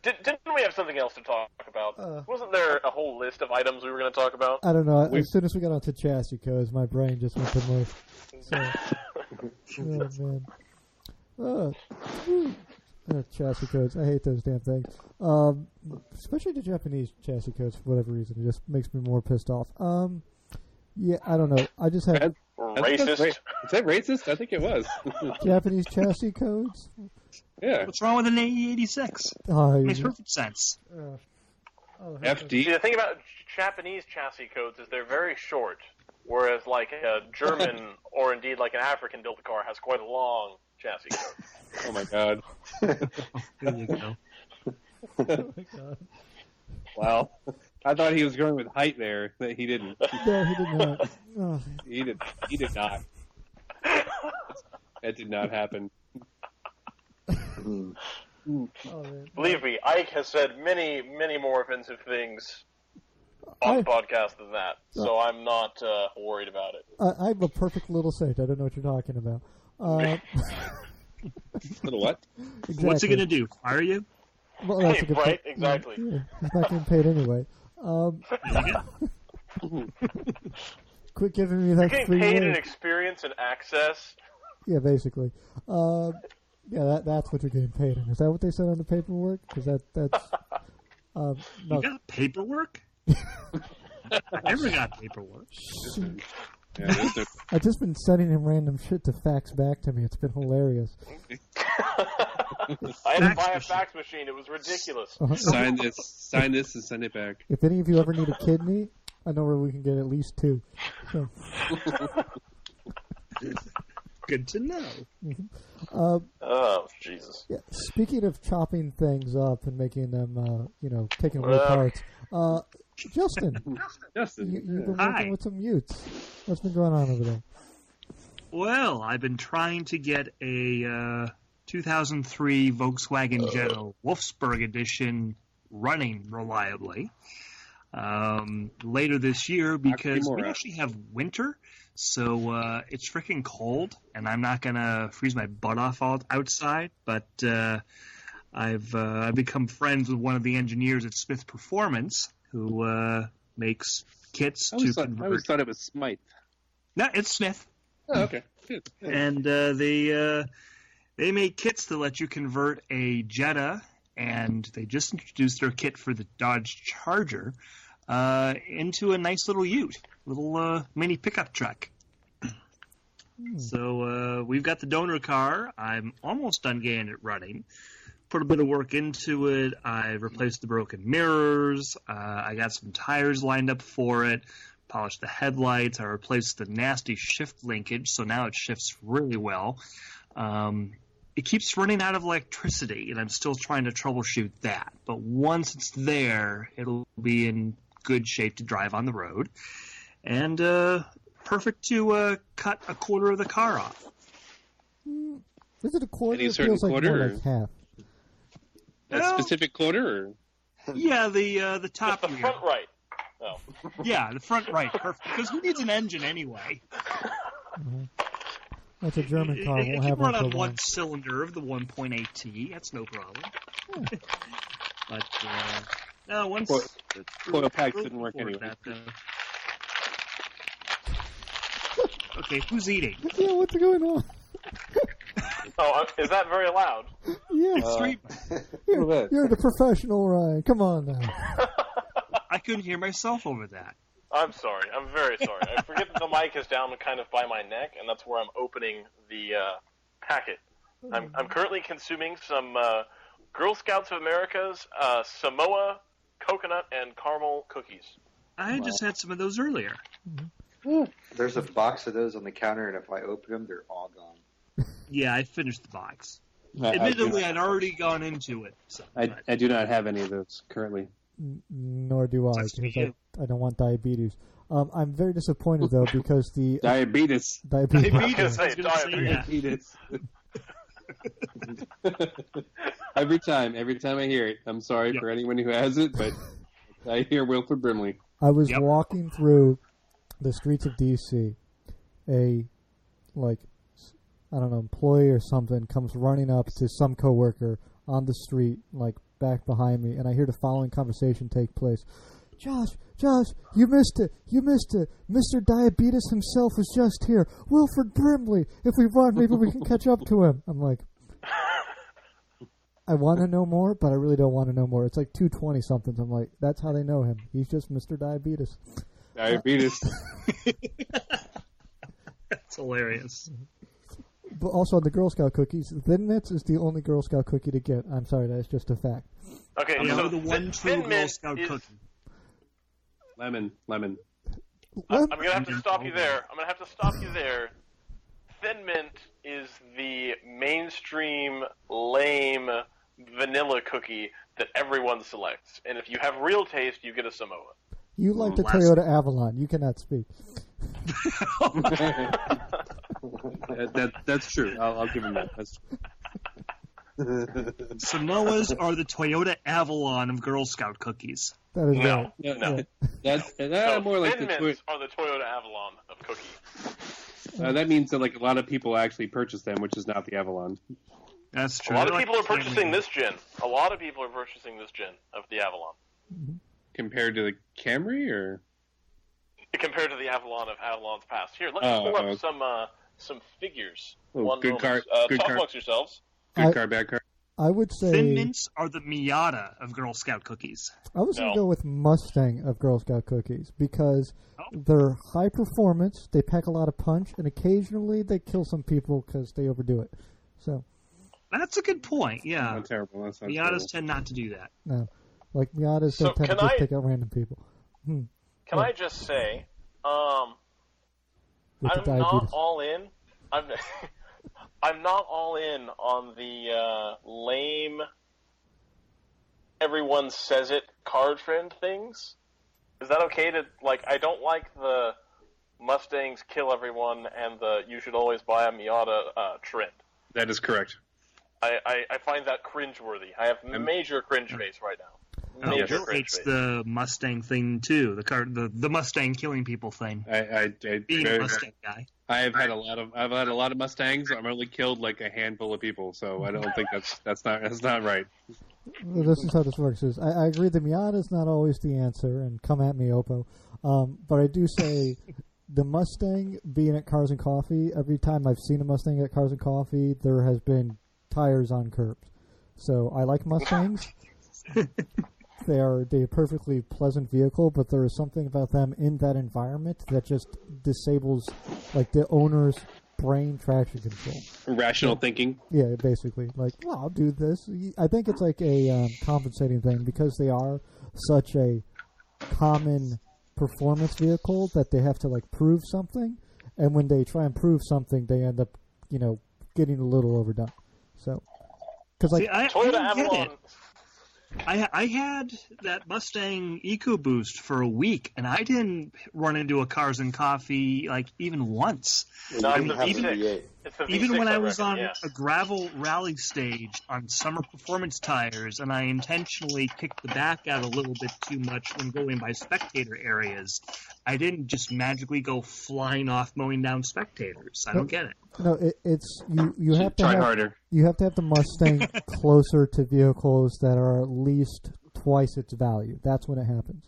Didn't we have something else to talk about? Wasn't there a whole list of items we were going to talk about? I don't know. As soon as we got onto chassis codes, my brain just went to mush. So, oh, man. Chassis codes. I hate those damn things. Especially the Japanese chassis codes for whatever reason. It just makes me more pissed off. Yeah, I don't know. I just have... Racist? Is that racist? I think it was. Japanese chassis codes? Yeah. What's wrong with an AE86? Makes perfect sense. FD? See, the thing about Japanese chassis codes is they're very short, whereas like a German or indeed like an African-built car has quite a long chassis code. Oh my god. There you go. Oh my god. Wow. I thought he was going with height there, but he didn't. No, he did not. Oh. He did not. That did not happen. Oh, man. Believe me, Ike has said many, many more offensive things on the podcast than that, so I'm not worried about it. I'm a perfect little saint. I don't know what you're talking about. Little what? Exactly. What's he going to do? Fire you? Well, that's a good right, point. exactly. Yeah, he's not getting paid anyway. Quit giving me that You're free getting paid word. in experience and access. Yeah, basically. Yeah, that's what you're getting paid in. Is that what they said on the paperwork? Because that's no. You got paperwork? I never got paperwork. Yeah, I've just been sending him random shit to fax back to me. It's been hilarious. I had to buy a fax machine. It was ridiculous. sign this, and send it back. If any of you ever need a kidney, I know where we can get at least 2. So. Good to know. Oh, Jesus. Yeah. Speaking of chopping things up and making them, taking away parts, Justin, you've been working with some Utes. What's been going on over there? Well, I've been trying to get a 2003 Volkswagen Jetta Wolfsburg Edition running reliably later this year because we actually have winter. So it's freaking cold, and I'm not gonna freeze my butt off outside. But I've become friends with one of the engineers at Smith Performance, who makes kits to convert. I always thought it was Smythe. No, it's Smith. Oh, okay. Good. And they make kits to let you convert a Jetta, and they just introduced their kit for the Dodge Charger into a nice little Ute. Little mini pickup truck. So we've got the donor car. I'm almost done getting it running. Put a bit of work into it. I replaced the broken mirrors. I got some tires lined up for it. Polished the headlights. I replaced the nasty shift linkage, so now it shifts really well. It keeps running out of electricity, and I'm still trying to troubleshoot that. But once it's there, it'll be in good shape to drive on the road. And perfect to cut a quarter of the car off. Is it a quarter? Any It certain feels like quarter, more or- like half. A specific quarter? Or? Yeah, the top Just the front right. Oh. Yeah, the front right. Perfect. Because who needs an engine anyway? That's a German car. It We'll can have run one on for one one. cylinder of the 1.8T. That's no problem. But no, once Coil packs didn't work anyway. Okay, who's eating? Yeah, what's going on? Oh, is that very loud? Yeah, Extreme. you're the professional, Ryan. Come on now. I couldn't hear myself over that. I'm sorry. I'm very sorry. I forget that the mic is down kind of by my neck, and that's where I'm opening the packet. I'm currently consuming some Girl Scouts of America's Samoa coconut and caramel cookies. I just had some of those earlier. There's a box of those on the counter, and if I open them, they're all gone. Yeah, I finished the box. Admittedly, I'd already gone into it. So, I do not have any of those currently. Nor do I, because I don't want diabetes. I'm very disappointed though because the diabetes. Diabetes. Every time I hear it, I'm sorry for anyone who has it, but I hear Wilford Brimley. I was walking through the streets of D.C. Employee or something comes running up to some coworker on the street, back behind me, and I hear the following conversation take place. Josh, you missed it. Mr. Diabetes himself was just here. Wilford Brimley. If we run, maybe we can catch up to him. I'm like, I want to know more, but I really don't want to know more. It's like 220 something. I'm like, that's how they know him. He's just Mr. Diabetes. Diabetes. That's hilarious. But also on the Girl Scout cookies, Thin Mints is the only Girl Scout cookie to get. I'm sorry, that's just a fact. Okay, so the one true Girl Scout cookie. Lemon. I'm going to have to stop you there. Thin Mint is the mainstream, lame vanilla cookie that everyone selects. And if you have real taste, you get a Samoa. You like the Toyota Avalon. You cannot speak. That's true. I'll give him that. That's true. Samoas are the Toyota Avalon of Girl Scout cookies. That is no. That's more like Thin Mints are the Toyota Avalon of cookies. That means that a lot of people actually purchase them, which is not the Avalon. That's true. A lot of people are purchasing this gin. A lot of people are purchasing this gin of the Avalon. Compared to the Camry, or compared to the Avalon of Avalon's past. Here, let me pull up some figures. Good car. Talk amongst yourselves. Good car, bad car. I would say Thin Mints are the Miata of Girl Scout cookies. I was going to go with Mustang of Girl Scout cookies because they're high performance, they pack a lot of punch, and occasionally they kill some people because they overdo it. So that's a good point. Yeah, not terrible. Miatas tend not to do that. No, Miatas don't tend to just pick out random people. Can I just say, I'm not all in. I'm not all in on the lame, everyone says it car trend things. Is that okay to, I don't like the Mustangs kill everyone and the you should always buy a Miata trend. That is correct. I find that cringeworthy. I have major cringe face right now. It's the Mustang thing too. The Mustang killing people thing. Being a Mustang guy. I've had a lot of Mustangs. I've only killed a handful of people, so I don't think that's not right. Well, this is how this works. I agree the Miata is not always the answer, and come at me, Oppo. But I do say the Mustang being at Cars and Coffee. Every time I've seen a Mustang at Cars and Coffee, there has been tires on curbs. So I like Mustangs. They're a perfectly pleasant vehicle, but there is something about them in that environment that just disables the owner's brain traction control. Rational thinking. Yeah, basically. I'll do this. I think it's a compensating thing because they are such a common performance vehicle that they have to prove something, and when they try and prove something, they end up getting a little overdone. So, because Toyota Avalon. I had that Mustang EcoBoost for a week, and I didn't run into a Cars and Coffee even once. No, even when I was on a gravel rally stage on summer performance tires, and I intentionally kicked the back out a little bit too much when going by spectator areas, I didn't just magically go flying off mowing down spectators. I don't get it. No, it's you have to try have, harder. You have to have the Mustang closer to vehicles that are at least twice its value. That's when it happens.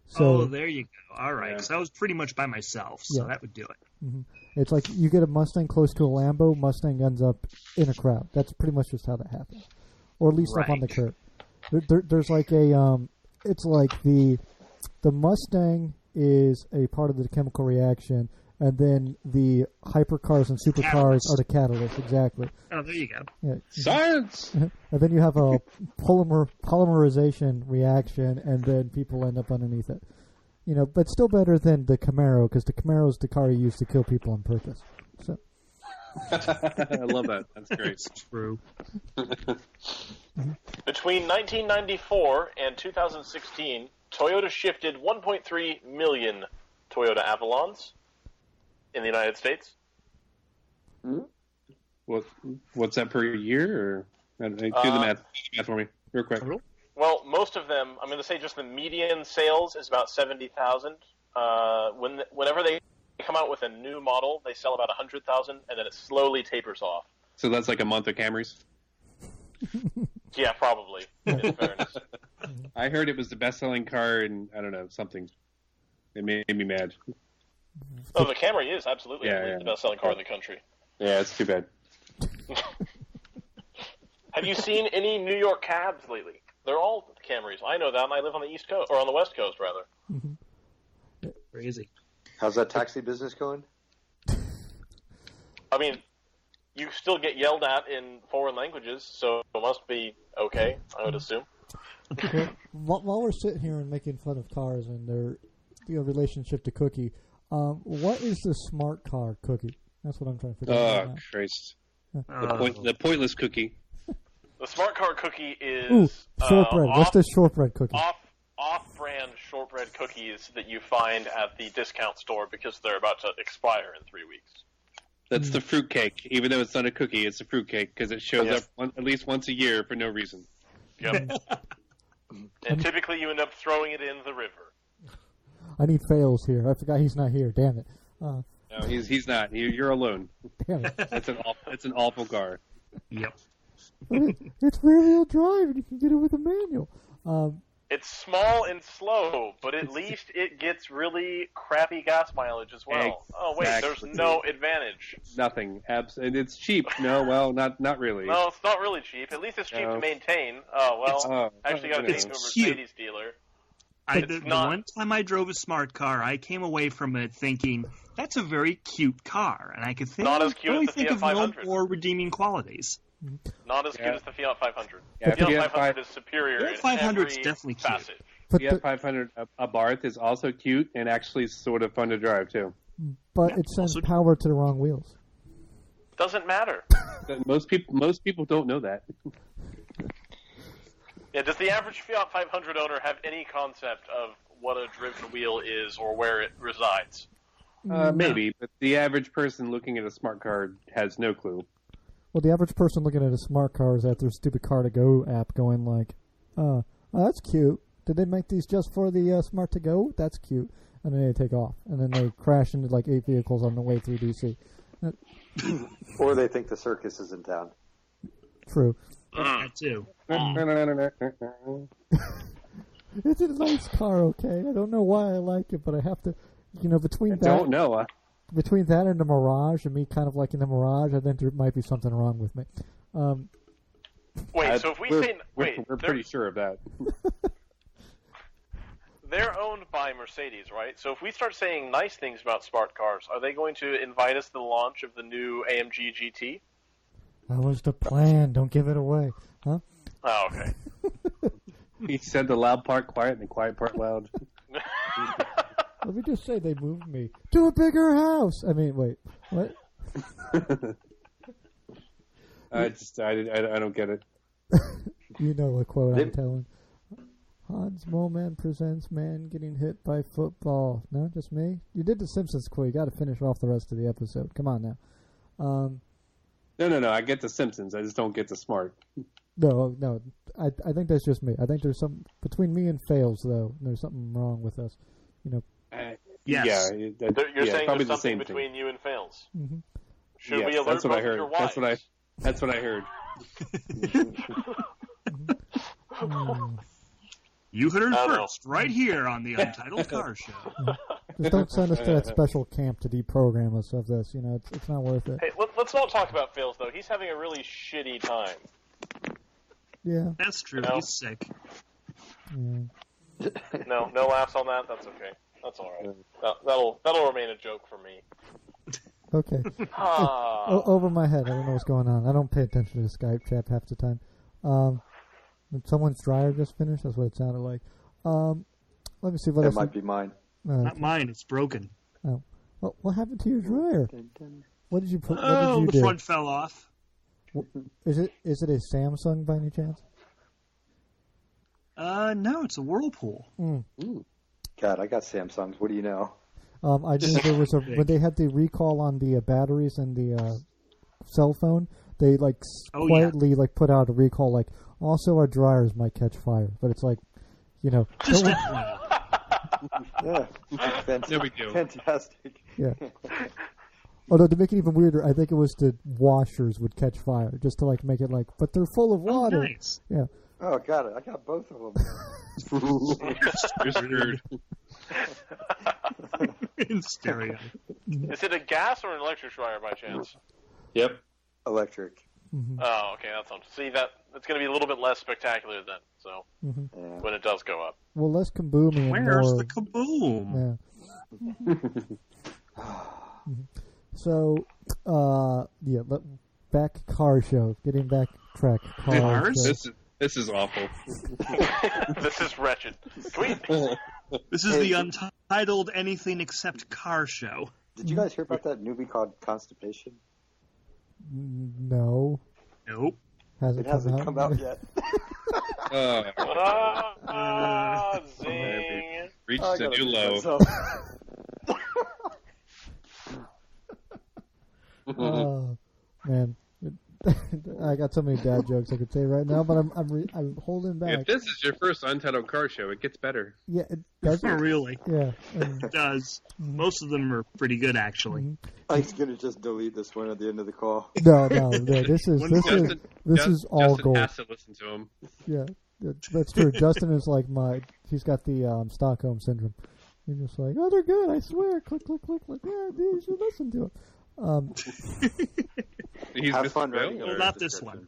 So, there you go. All right, because I was pretty much by myself, so that would do it. Mm-hmm. It's you get a Mustang close to a Lambo, Mustang ends up in a crowd. That's pretty much just how that happens, or at least up on the curb. There's it's the Mustang is a part of the chemical reaction, and then the hypercars and supercars are the catalyst. Exactly. Oh, there you go. Yeah. Science! And then you have a polymerization reaction, and then people end up underneath it. But still better than the Camaro, because the Camaro is the car you use to kill people on purpose. So. I love that. That's great. It's true. Between 1994 and 2016, Toyota shifted 1.3 million Toyota Avalons in the United States. What's that per year? Or do the math for me, real quick. Well, most of them, I'm going to say just the median sales is about 70,000. Whenever they come out with a new model, they sell about 100,000, and then it slowly tapers off. So that's like a month of Camrys? Yeah, probably, in fairness. I heard it was the best-selling car in, I don't know, something. It made me mad. Oh, the Camry is absolutely the best-selling car in the country. Yeah, it's too bad. Have you seen any New York cabs lately? They're all Camrys. I know that, and I live on the East Coast, or on the West Coast, rather. Crazy. How's that taxi business going? I mean, you still get yelled at in foreign languages, so it must be okay, I would assume. Well, while we're sitting here and making fun of cars and their relationship to Cookie, what is the smart car Cookie? That's what I'm trying to figure out. Oh, Christ. The pointless cookie. The smart car cookie is... Ooh, shortbread. What's the shortbread cookie? Off-brand shortbread cookies that you find at the discount store because they're about to expire in 3 weeks. That's the fruitcake. Even though it's not a cookie, it's a fruitcake because it shows up at least once a year for no reason. Yep. And typically you end up throwing it in the river. I need Fails here. I forgot he's not here. Damn it. No, he's not. You're alone. Damn it. It's an awful car. Yep. It's rear-wheel drive, and you can get it with a manual. It's small and slow, but at least it gets really crappy gas mileage as well. Exactly. Oh, wait, there's no advantage. Nothing. And it's cheap. No, well, not really. No, it's not really cheap. At least it's cheap to maintain. Oh, well, actually got to take it to a Mercedes dealer. The one time I drove a smart car, I came away from it thinking, that's a very cute car. And I could think, not as cute as the Fiat 500. More redeeming qualities. Not as good as the Fiat 500. Yeah, the Fiat 500 is superior in every definitely facet. Fiat 500 Abarth is also cute and actually sort of fun to drive, too. But it sends power to the wrong wheels. Doesn't matter. Most people don't know that. Yeah, does the average Fiat 500 owner have any concept of what a driven wheel is or where it resides? Maybe, but the average person looking at a smart car has no clue. Well, the average person looking at a smart car is at their stupid Car2Go app going like, oh, that's cute. Did they make these just for the Smart to Go? That's cute. And then they take off. And then they crash into like 8 vehicles on the way through D.C. Or they think the circus is in town. True. That too. It's a nice car, okay? I don't know why I like it, but I have to, between that... don't know. Between that and the Mirage, and me kind of liking the Mirage, I think there might be something wrong with me. Wait, so if we're pretty sure of that. They're owned by Mercedes, right? So if we start saying nice things about smart cars, are they going to invite us to the launch of the new AMG GT? That was the plan. Don't give it away. Huh? Oh, okay. He said the loud part quiet and the quiet part loud. Let me just say they moved me to a bigger house. I mean, wait, what? I don't get it. You know what quote I'm telling. Hans Moleman presents man getting hit by football. No, just me? You did the Simpsons quote. You got to finish off the rest of the episode. Come on now. No. I get the Simpsons. I just don't get the smart. No. I think that's just me. I think there's some between me and Fails though. There's something wrong with us. Yes. You're saying probably there's something the same between you and Fails. Mm-hmm. Should we alert both of your wives? That's what I heard. You heard it first, right here on the Untitled Car Show. Just don't send us to that special camp to deprogram us of this. It's not worth it. Hey, let's not talk about Fails, though. He's having a really shitty time. Yeah. That's true. No. He's sick. Yeah. No laughs on that? That's okay. That's all right. That'll remain a joke for me. Okay. Over my head. I don't know what's going on. I don't pay attention to the Skype chat half the time. Someone's dryer just finished. That's what it sounded like. Let me see what else. It might be mine. Not mine. It's broken. Oh. What happened to your dryer? What did you put? Oh, what did you the do? front fell off. Is it a Samsung by any chance? No, it's a Whirlpool. God, I got Samsungs. What do you know? I knew there was when they had the recall on the batteries and the cell phone. They quietly put out a recall also our dryers might catch fire, but it's Yeah, No big deal. fantastic. Yeah. Although to make it even weirder, I think it was the washers would catch fire just to make it but they're full of water. Oh, nice. Yeah. Oh, got it. I got both of them. You're screwed. In stereo. Is it a gas or an electric dryer by chance? Yep. Electric. Mm-hmm. Oh, okay, that's on. See, it's going to be a little bit less spectacular then. So Yeah. when it does go up. Well, less kaboomy and Where's more. the kaboom? Yeah. So, back car show. Getting back track. Cars? This is awful. This is wretched. Can we... This is the untitled anything except car show. Did you guys hear about that movie called Constipation? No. Nope. It hasn't come out yet. Zing. Reached a new low. Oh, man. I got so many dad jokes I could say right now, but I'm holding back. If this is your first untitled car show, it gets better. Yeah, it does. Really? Yeah. It does. Most of them are pretty good, actually. Ike's gonna just delete this one at the end of the call. No. This is all Justin gold. has to listen to him. Yeah, that's true. Justin is he's got the Stockholm syndrome. He's just oh, they're good. I swear. Click. Yeah, you should listen to it. He's Have Mr. fun Bill, writing Well, or- not this one.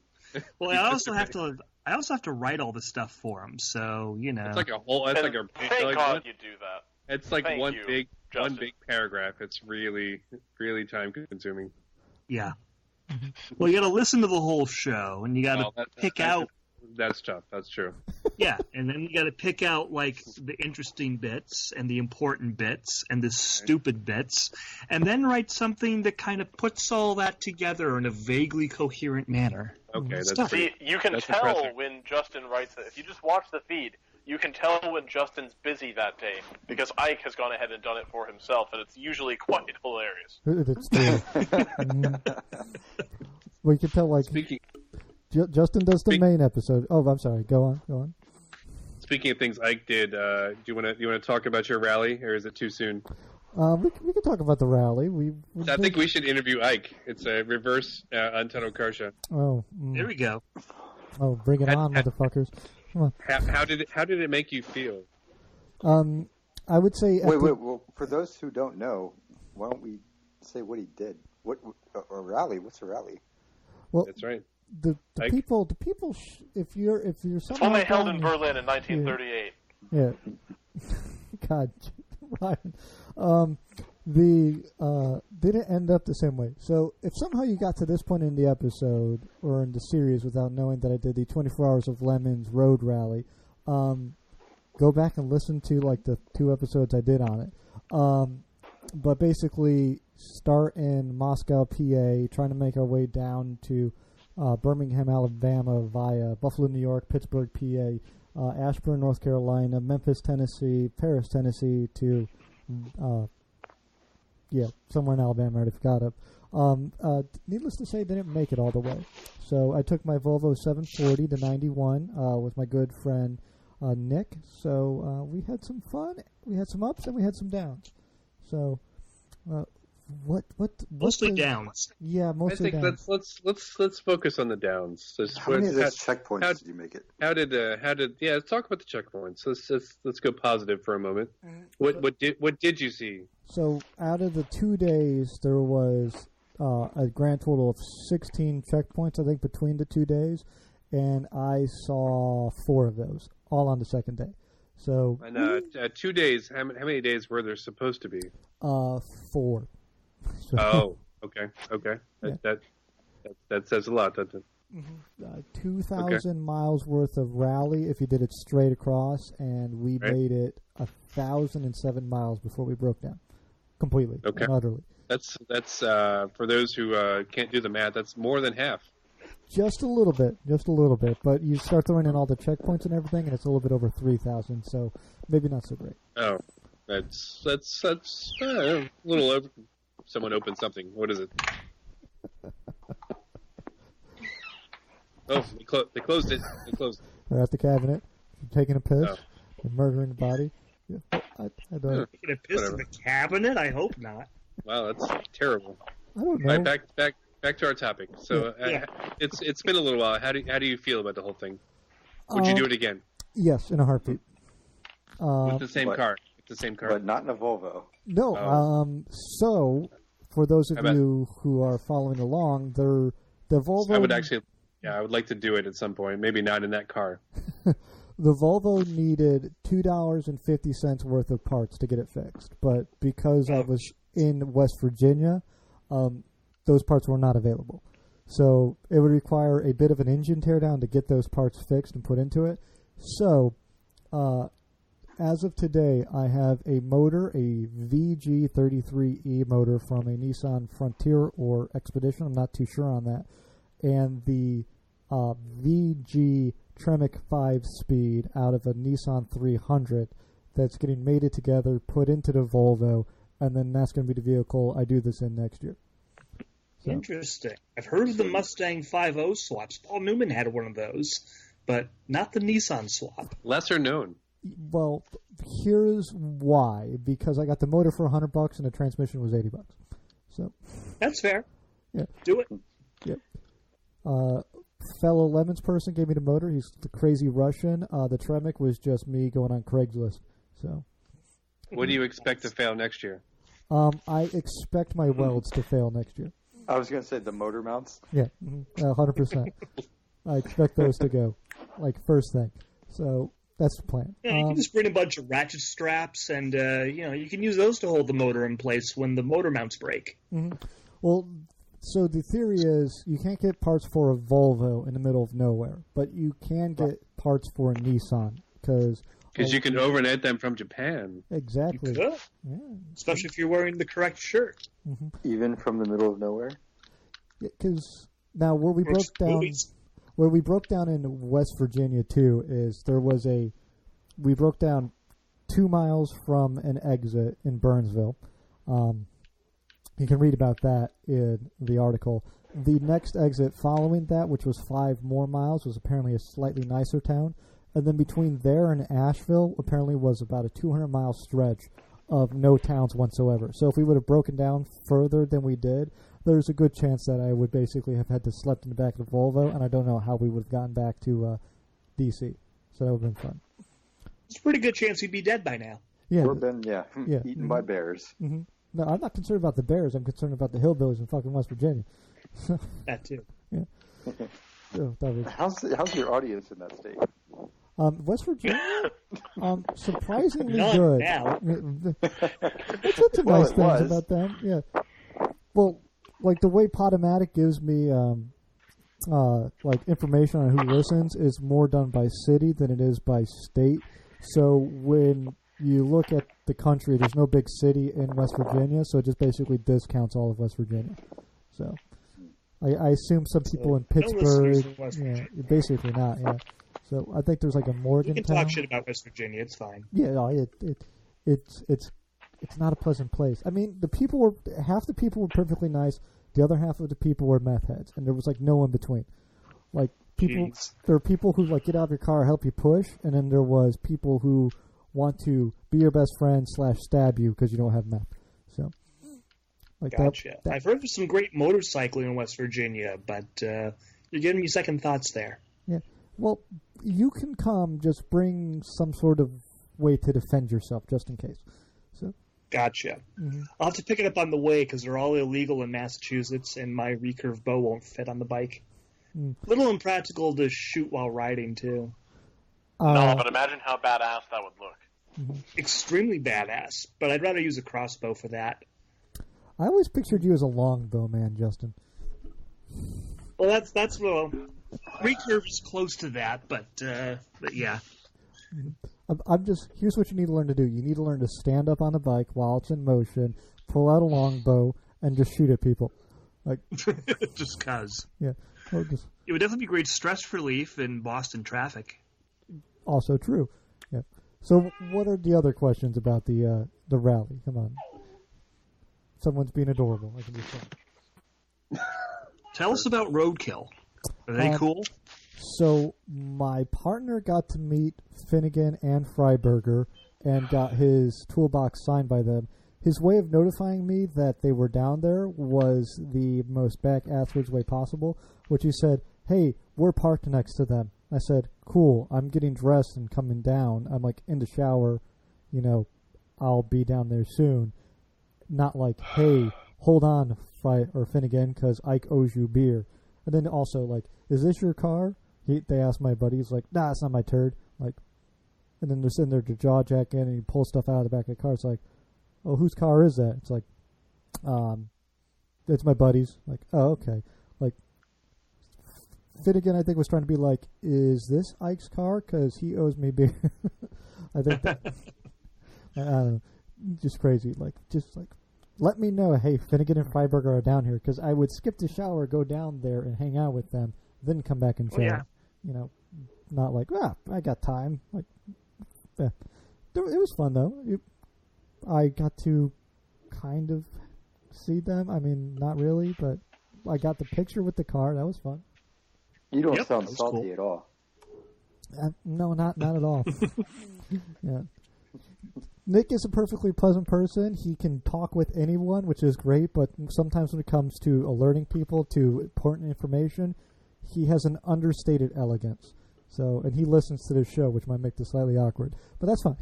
Well, I also have to write all the stuff for him. So It's like a whole. It's like a. Thank God you do that. It's like Thank one you, big Justin. paragraph. It's really time consuming. Yeah. Well, you got to listen to the whole show, and you got to pick out. That's tough. That's true. Yeah, and then you got to pick out the interesting bits and the important bits and the stupid bits, and then write something that kind of puts all that together in a vaguely coherent manner. Okay, that's Stuff. pretty, See, you can That's tell impressive. when Justin writes it. If you just watch the feed, you can tell when Justin's busy that day because Ike has gone ahead and done it for himself, and it's usually quite hilarious. It's true. Well, you can tell Speaking Justin does the main episode. Oh, I'm sorry. Go on. Speaking of things Ike did, do you want to talk about your rally, or is it too soon? We can talk about the rally. I think we should interview Ike. It's a reverse untitled car show. Oh, There we go. oh, bring it on, motherfuckers! Come on. How did it make you feel? I would say. Wait. Well, for those who don't know, why don't we say what he did? What a rally? What's a rally? Well, That's right. The people. If you're somehow Only held down in Berlin in 1938. Yeah. God, Ryan. Didn't end up the same way. So if somehow you got to this point in the episode or in the series without knowing that I did the 24 Hours of Lemons road rally, go back and listen to the 2 episodes I did on it. But basically, start in Moscow, PA, trying to make our way down to Birmingham, Alabama, via Buffalo, New York, Pittsburgh, PA, Ashburn, North Carolina, Memphis, Tennessee, Paris, Tennessee, to somewhere in Alabama. I already forgot it. Needless to say, didn't make it all the way. So I took my Volvo 740 to 91 with my good friend Nick. So we had some fun. We had some ups and we had some downs. So Mostly downs. Yeah, mostly I think downs. let's focus on the downs. How many of those checkpoints did you make it? Let's talk about the checkpoints. Let's go positive for a moment. What did you see? So out of the 2 days, there was a grand total of 16 checkpoints, I think, between the 2 days, and I saw 4 of those, all on the second day. So And 2 days. How many days were there supposed to be? 4. Oh, okay. Yeah. That says a lot, doesn't it? 2,000 miles worth of rally if you did it straight across, and we made it 1,007 miles before we broke down completely and utterly. That's for those who can't do the math. That's more than half. Just a little bit. But you start throwing in all the checkpoints and everything, and it's a little bit over 3,000. So maybe not so great. Oh, that's a little over. Someone opened something. What is it? Oh, they closed it. They're at the cabinet, taking a piss, and murdering the body. Yeah, I don't. Taking a piss in the cabinet? I hope not. Wow, that's terrible. I don't know. All right, back to our topic. So it's been a little while. How do you feel about the whole thing? Would you do it again? Yes, in a heartbeat. With the same car. But not in a Volvo. No. So, for those of you who are following along, the Volvo. I would like to do it at some point. Maybe not in that car. The Volvo needed $2.50 worth of parts to get it fixed, but because I was in West Virginia, those parts were not available. So it would require a bit of an engine teardown to get those parts fixed and put into it. So, as of today, I have a motor, a VG33E motor from a Nissan Frontier or Expedition. I'm not too sure on that. And the VG Tremec 5-speed out of a Nissan 300 that's getting mated together, put into the Volvo, and then that's going to be the vehicle I do this in next year. So. Interesting. I've heard of the Mustang 5.0 swaps. Paul Newman had one of those, but not the Nissan swap. Lesser known. Well, here's why. Because I got the motor for $100 and the transmission was $80. So that's fair. Yeah. Do it. Yeah. Fellow Lemons person gave me the motor. He's the crazy Russian. The Tremec was just me going on Craigslist. So. What do you expect to fail next year? I expect my welds to fail next year. I was going to say the motor mounts. Yeah, 100%. I expect those to go, like, first thing. So that's the plan. Yeah, you can just bring a bunch of ratchet straps, and you can use those to hold the motor in place when the motor mounts break. Mm-hmm. Well, so the theory is you can't get parts for a Volvo in the middle of nowhere, but you can get parts for a Nissan because you can overnight them from Japan. Exactly. You could. Yeah. Especially if you're wearing the correct shirt. Mm-hmm. Even from the middle of nowhere? Because now where we broke down in West Virginia too is we broke down 2 miles from an exit in Burnsville. You can read about that in the article. The next exit following that, which was 5 more miles, was apparently a slightly nicer town. And then between there and Asheville, apparently was about a 200-mile stretch of no towns whatsoever. So if we would have broken down further than we did, there's a good chance that I would basically have had to slept in the back of the Volvo, and I don't know how we would have gotten back to D.C. So that would have been fun. It's a pretty good chance you'd be dead by now. Yeah. Or been, eaten by bears. Mm-hmm. No, I'm not concerned about the bears. I'm concerned about the hillbillies in fucking West Virginia. That too. Yeah. So that was... How's your audience in that state? West Virginia, surprisingly None good. now. That's some nice things about them. Yeah. Well, like the way Podomatic gives me like information on who listens is more done by city than it is by state. So when you look at the country, there's no big city in West Virginia, so it just basically discounts all of West Virginia. So I assume some people in Pittsburgh, basically not. Yeah. So I think there's like a Morgantown. You can talk shit about West Virginia. It's fine. Yeah, no, it's not a pleasant place. I mean, half the people were perfectly nice. The other half of the people were meth heads, and there was like no in between. Like people, there are people who like get out of your car, help you push, and then there was people who want to be your best friend / stab you because you don't have meth. So, like gotcha. that. I've heard of some great motorcycling in West Virginia, but you're giving me second thoughts there. Yeah. Well, you can come. Just bring some sort of way to defend yourself, just in case. So. Gotcha. Mm-hmm. I'll have to pick it up on the way because they're all illegal in Massachusetts, and my recurve bow won't fit on the bike. A little impractical to shoot while riding, too. No, but imagine how badass that would look. Mm-hmm. Extremely badass, but I'd rather use a crossbow for that. I always pictured you as a longbow man, Justin. Well, that's recurve is close to that, but yeah. Here's what you need to learn to do. You need to learn to stand up on the bike while it's in motion, pull out a longbow, and just shoot at people. Like just cause. Yeah. Or just, it would definitely be great stress relief in Boston traffic. Also true. Yeah. So what are the other questions about the rally? Come on. Someone's being adorable. I can just say. Tell us about Roadkill. Are they cool? So my partner got to meet Finnegan and Freiberger and got his toolbox signed by them. His way of notifying me that they were down there was the most back-asswards way possible, which he said, "Hey, we're parked next to them." I said, "Cool, I'm getting dressed and coming down. I'm, like, in the shower. I'll be down there soon." Not like, "Hey, hold on, Finnegan, because Ike owes you beer." And then also, like, "Is this your car?" They asked my buddy. He's like, "Nah, it's not my turd." Like, and then they're sitting there to jaw jack in, and he pulls stuff out of the back of the car. It's like, "Oh, whose car is that?" It's like, it's my buddy's. Like, "Oh, okay." Like, Finnegan, I think, was trying to be like, "Is this Ike's car? Because he owes me beer." I think that, I don't know, just crazy. Like, let me know, hey, Finnegan and Freiberger are down here, because I would skip the shower, go down there and hang out with them, then come back and shower. Yeah. Not like, I got time. Like, it was fun though. I got to kind of see them. I mean, not really, but I got the picture with the car. That was fun. You don't sound salty at all. No, not at all. Yeah. Nick is a perfectly pleasant person. He can talk with anyone, which is great, but sometimes when it comes to alerting people to important information, he has an understated elegance. So, and he listens to this show, which might make this slightly awkward, but that's fine.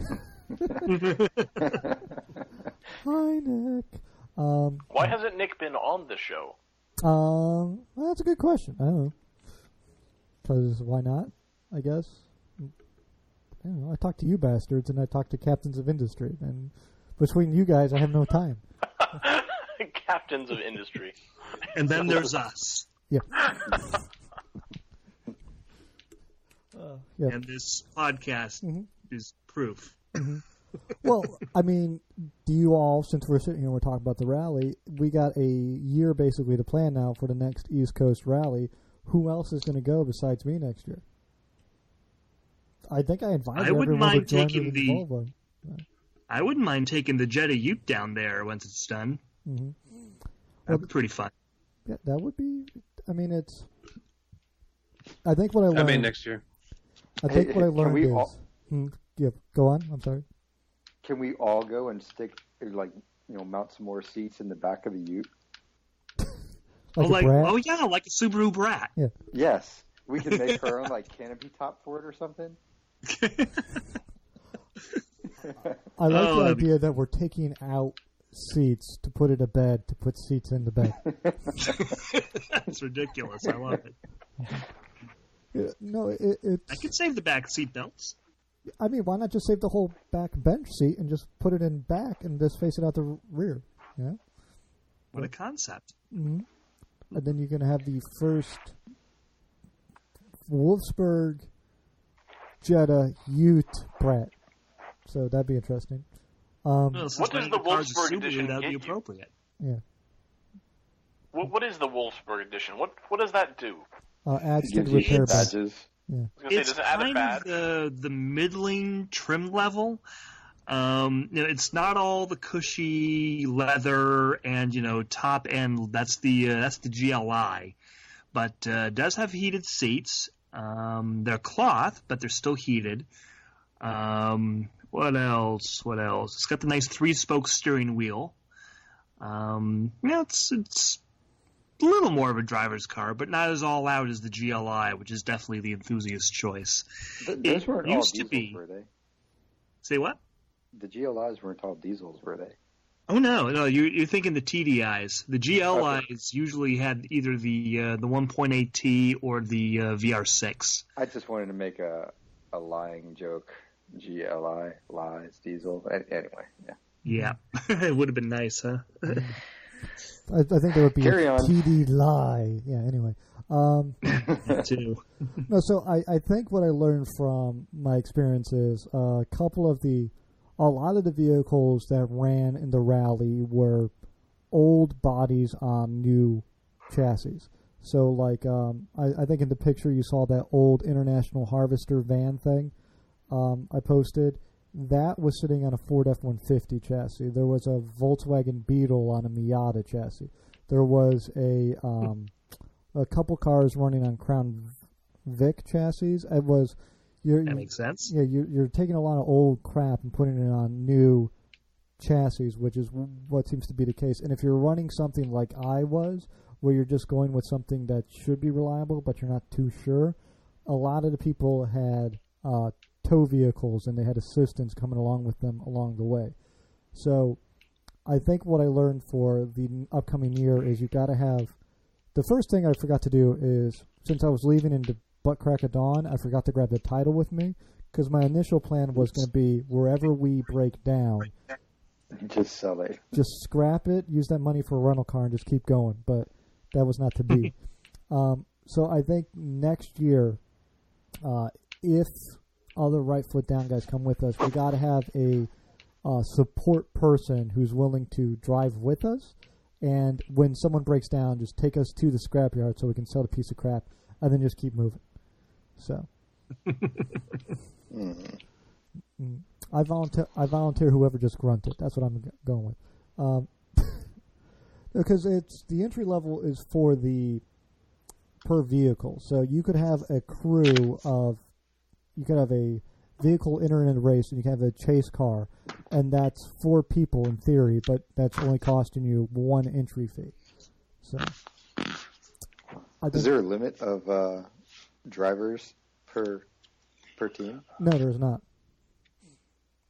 Hi, Nick. Why hasn't Nick been on the show? Well, that's a good question. I don't know. Because why not, I guess. I don't know. I talk to you bastards, and I talk to captains of industry, and between you guys, I have no time. Captains of industry. And then there's us. Yeah. Yeah. And this podcast is proof. Mm-hmm. Well, I mean, do you all, since we're sitting here and we're talking about the rally, we got a year basically to plan now for the next East Coast rally. Who else is going to go besides me next year? I think I invited I wouldn't mind taking I wouldn't mind taking the Jetta Ute down there once it's done. Mm-hmm. That'd be pretty fun. Yeah, that would be. I mean, it's. I think what I learned. I mean, next year. I think what I learned is. Yeah, go on. I'm sorry. Can we all go and mount some more seats in the back of the Ute? Like like a Subaru Brat. Yeah. Yes. We can make our own canopy top for it or something. I like the idea that we're taking out seats to put in a bed to put seats in the bed. That's ridiculous. I love it. Yeah, no, it's... I could save the back seat belts. I mean, why not just save the whole back bench seat and just put it in back and just face it out the rear? Yeah. What a concept. Mm-hmm. And then you're going to have the first Wolfsburg Jetta Ute Brat. So that'd be interesting. What does the Wolfsburg edition that'd be get appropriate. Yeah. What is the Wolfsburg edition? What does that do? Adds to the repair badges. Yeah. It's kind of the middling trim level. It's not all the cushy leather and top end. That's the GLI, but does have heated seats. They're cloth, but they're still heated. What else? It's got the nice 3-spoke steering wheel. It's a little more of a driver's car, but not as all out as the GLI, which is definitely the enthusiast choice. Those weren't all used diesels, to be. were they? Say what? The GLIs weren't all diesels, were they? Oh no, you're thinking the TDIs. The GLIs usually had either the 1.8T or the VR6. I just wanted to make a lying joke. GLI lies diesel. Anyway, yeah. Yeah, it would have been nice, huh? I think there would be Carry a on. TD lie. Yeah, anyway. Too. No, so I think what I learned from my experience is a lot of the vehicles that ran in the rally were old bodies on new chassis. So, like, I think in the picture you saw that old International Harvester van thing I posted. That was sitting on a Ford F-150 chassis. There was a Volkswagen Beetle on a Miata chassis. There was a couple cars running on Crown Vic chassis. It was that makes sense. Yeah, you're taking a lot of old crap and putting it on new chassis, which is what seems to be the case. And if you're running something like I was, where you're just going with something that should be reliable, but you're not too sure, a lot of the people had tow vehicles and they had assistants coming along with them along the way. So I think what I learned for the upcoming year is you got to have. The first thing I forgot to do is, since I was leaving in the butt crack of dawn, I forgot to grab the title with me, because my initial plan was going to be wherever we break down, just sell it. Just scrap it, use that money for a rental car, and just keep going. But that was not to be. So I think next year, if other right foot down guys come with us, we got to have a support person who's willing to drive with us. And when someone breaks down, just take us to the scrapyard so we can sell the piece of crap, and then just keep moving. So, I volunteer whoever just grunted. That's what I'm going with. Because it's the entry level is for the per vehicle. So you could have a crew of, you could have a vehicle entering in a race, and you can have a chase car, and that's 4 people in theory, but that's only costing you 1 entry fee. So, is there a limit of drivers per team? No, there's not.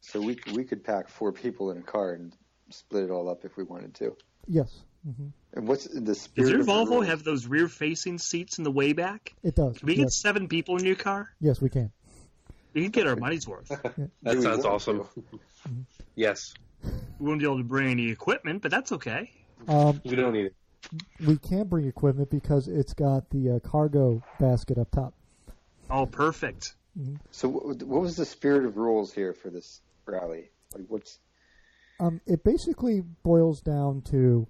So we could pack 4 people in a car and split it all up if we wanted to. Yes. Mm-hmm. And what's the spirit? Does your of the Volvo rules? have those rear-facing seats in the way back? It does. Can we get 7 people in your car? Yes, we can. We can get our money's worth. That sounds awesome. Yes. We won't be able to bring any equipment, but that's okay. We don't need it. We can't bring equipment because it's got the cargo basket up top. Oh, perfect. Mm-hmm. So what was the spirit of rules here for this rally? Like what's? It basically boils down to,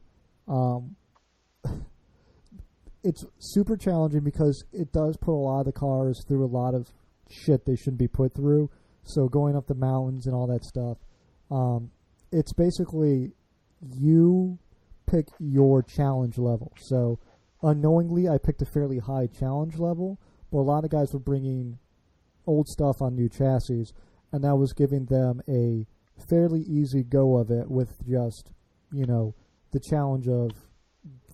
it's super challenging because it does put a lot of the cars through a lot of shit they shouldn't be put through. So going up the mountains and all that stuff. It's basically you pick your challenge level. So unknowingly, I picked a fairly high challenge level, but a lot of guys were bringing old stuff on new chassis, and that was giving them a fairly easy go of it with just, the challenge of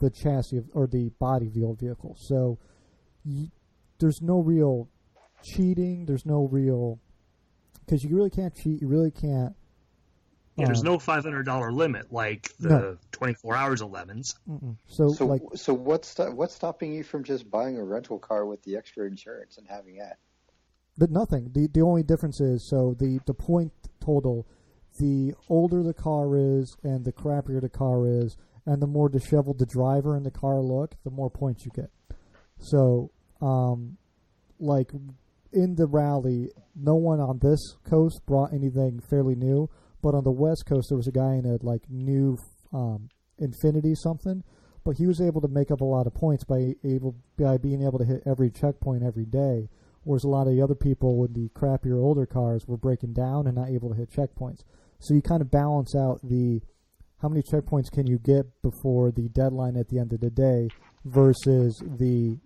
the chassis or the body of the old vehicle. So there's no real cheating. There's no real, because you really can't cheat. You really can't. Yeah, there's no $500 limit like the 24 hours of lemons. So what's stopping you from just buying a rental car with the extra insurance and having that? But nothing. The only difference is, so the point total, the older the car is and the crappier the car is, and the more disheveled the driver and the car look, the more points you get. So, like in the rally, no one on this coast brought anything fairly new, but on the West Coast there was a guy in a new Infinity something, but he was able to make up a lot of points by being able to hit every checkpoint every day. Whereas a lot of the other people with the crappier older cars were breaking down and not able to hit checkpoints. So you kind of balance out how many checkpoints can you get before the deadline at the end of the day versus the